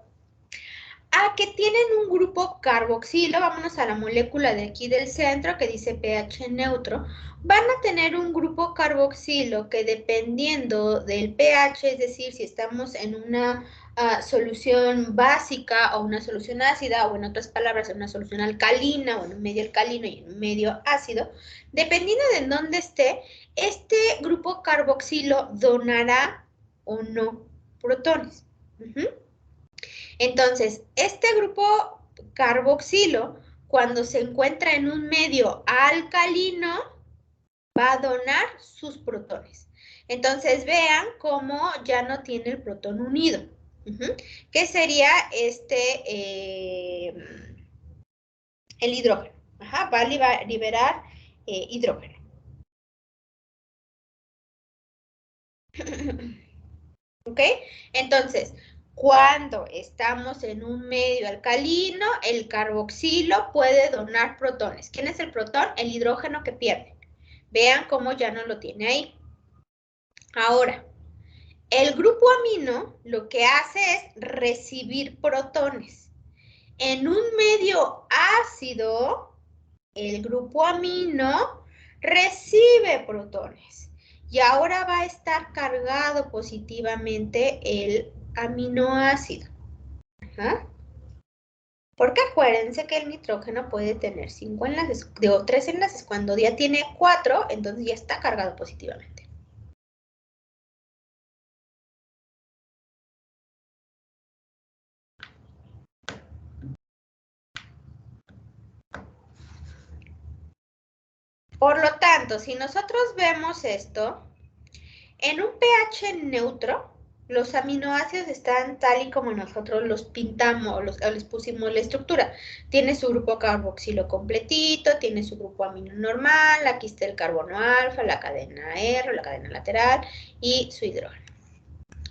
a que tienen un grupo carboxilo, vámonos a la molécula de aquí del centro que dice pH neutro, van a tener un grupo carboxilo que dependiendo del pH, es decir, si estamos en una solución básica o una solución ácida, o en otras palabras, en una solución alcalina, o en un medio alcalino y en un medio ácido, dependiendo de dónde esté, este grupo carboxilo donará o no protones. Entonces, este grupo carboxilo, cuando se encuentra en un medio alcalino, va a donar sus protones. Entonces, vean cómo ya no tiene el protón unido. ¿Qué sería el hidrógeno? Ajá, va a liberar hidrógeno. ¿Ok? Entonces, cuando estamos en un medio alcalino, el carboxilo puede donar protones. ¿Quién es el protón? El hidrógeno que pierde. Vean cómo ya no lo tiene ahí. Ahora, el grupo amino lo que hace es recibir protones. En un medio ácido, el grupo amino recibe protones. Y ahora va a estar cargado positivamente el aminoácido. Ajá. Porque acuérdense que el nitrógeno puede tener 5 enlaces, digo 3 enlaces. Cuando ya tiene 4, entonces ya está cargado positivamente. Por lo tanto, si nosotros vemos esto, en un pH neutro, los aminoácidos están tal y como nosotros los pintamos, o les pusimos la estructura. Tiene su grupo carboxilo completito, tiene su grupo amino normal, aquí está el carbono alfa, la cadena R, la cadena lateral y su hidrógeno.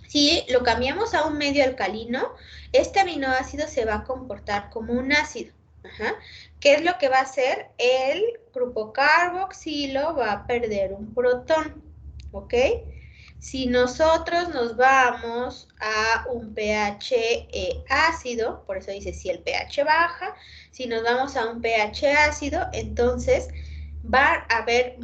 Si lo cambiamos a un medio alcalino, este aminoácido se va a comportar como un ácido. Ajá. ¿Qué es lo que va a hacer? El grupo carboxilo va a perder un protón, ¿ok? Si nosotros nos vamos a un pH ácido, por eso dice si el pH baja, si nos vamos a un pH ácido, entonces va a haber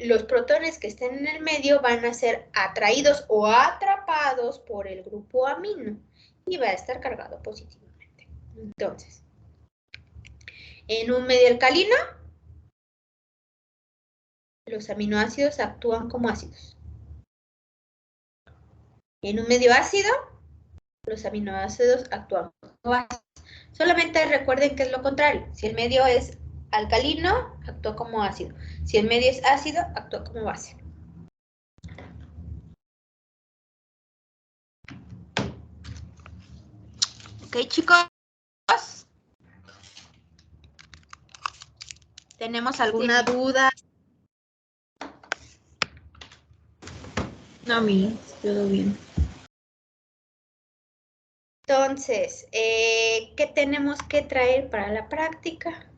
los protones que estén en el medio van a ser atraídos o atrapados por el grupo amino y va a estar cargado positivamente. Entonces, en un medio alcalino, los aminoácidos actúan como ácidos. En un medio ácido, los aminoácidos actúan como ácidos. Solamente recuerden que es lo contrario. Si el medio es alcalino, actúa como ácido. Si el medio es ácido, actúa como base. Ok, chicos. ¿Tenemos alguna duda? No, mi, todo bien. Entonces, ¿qué tenemos que traer para la práctica?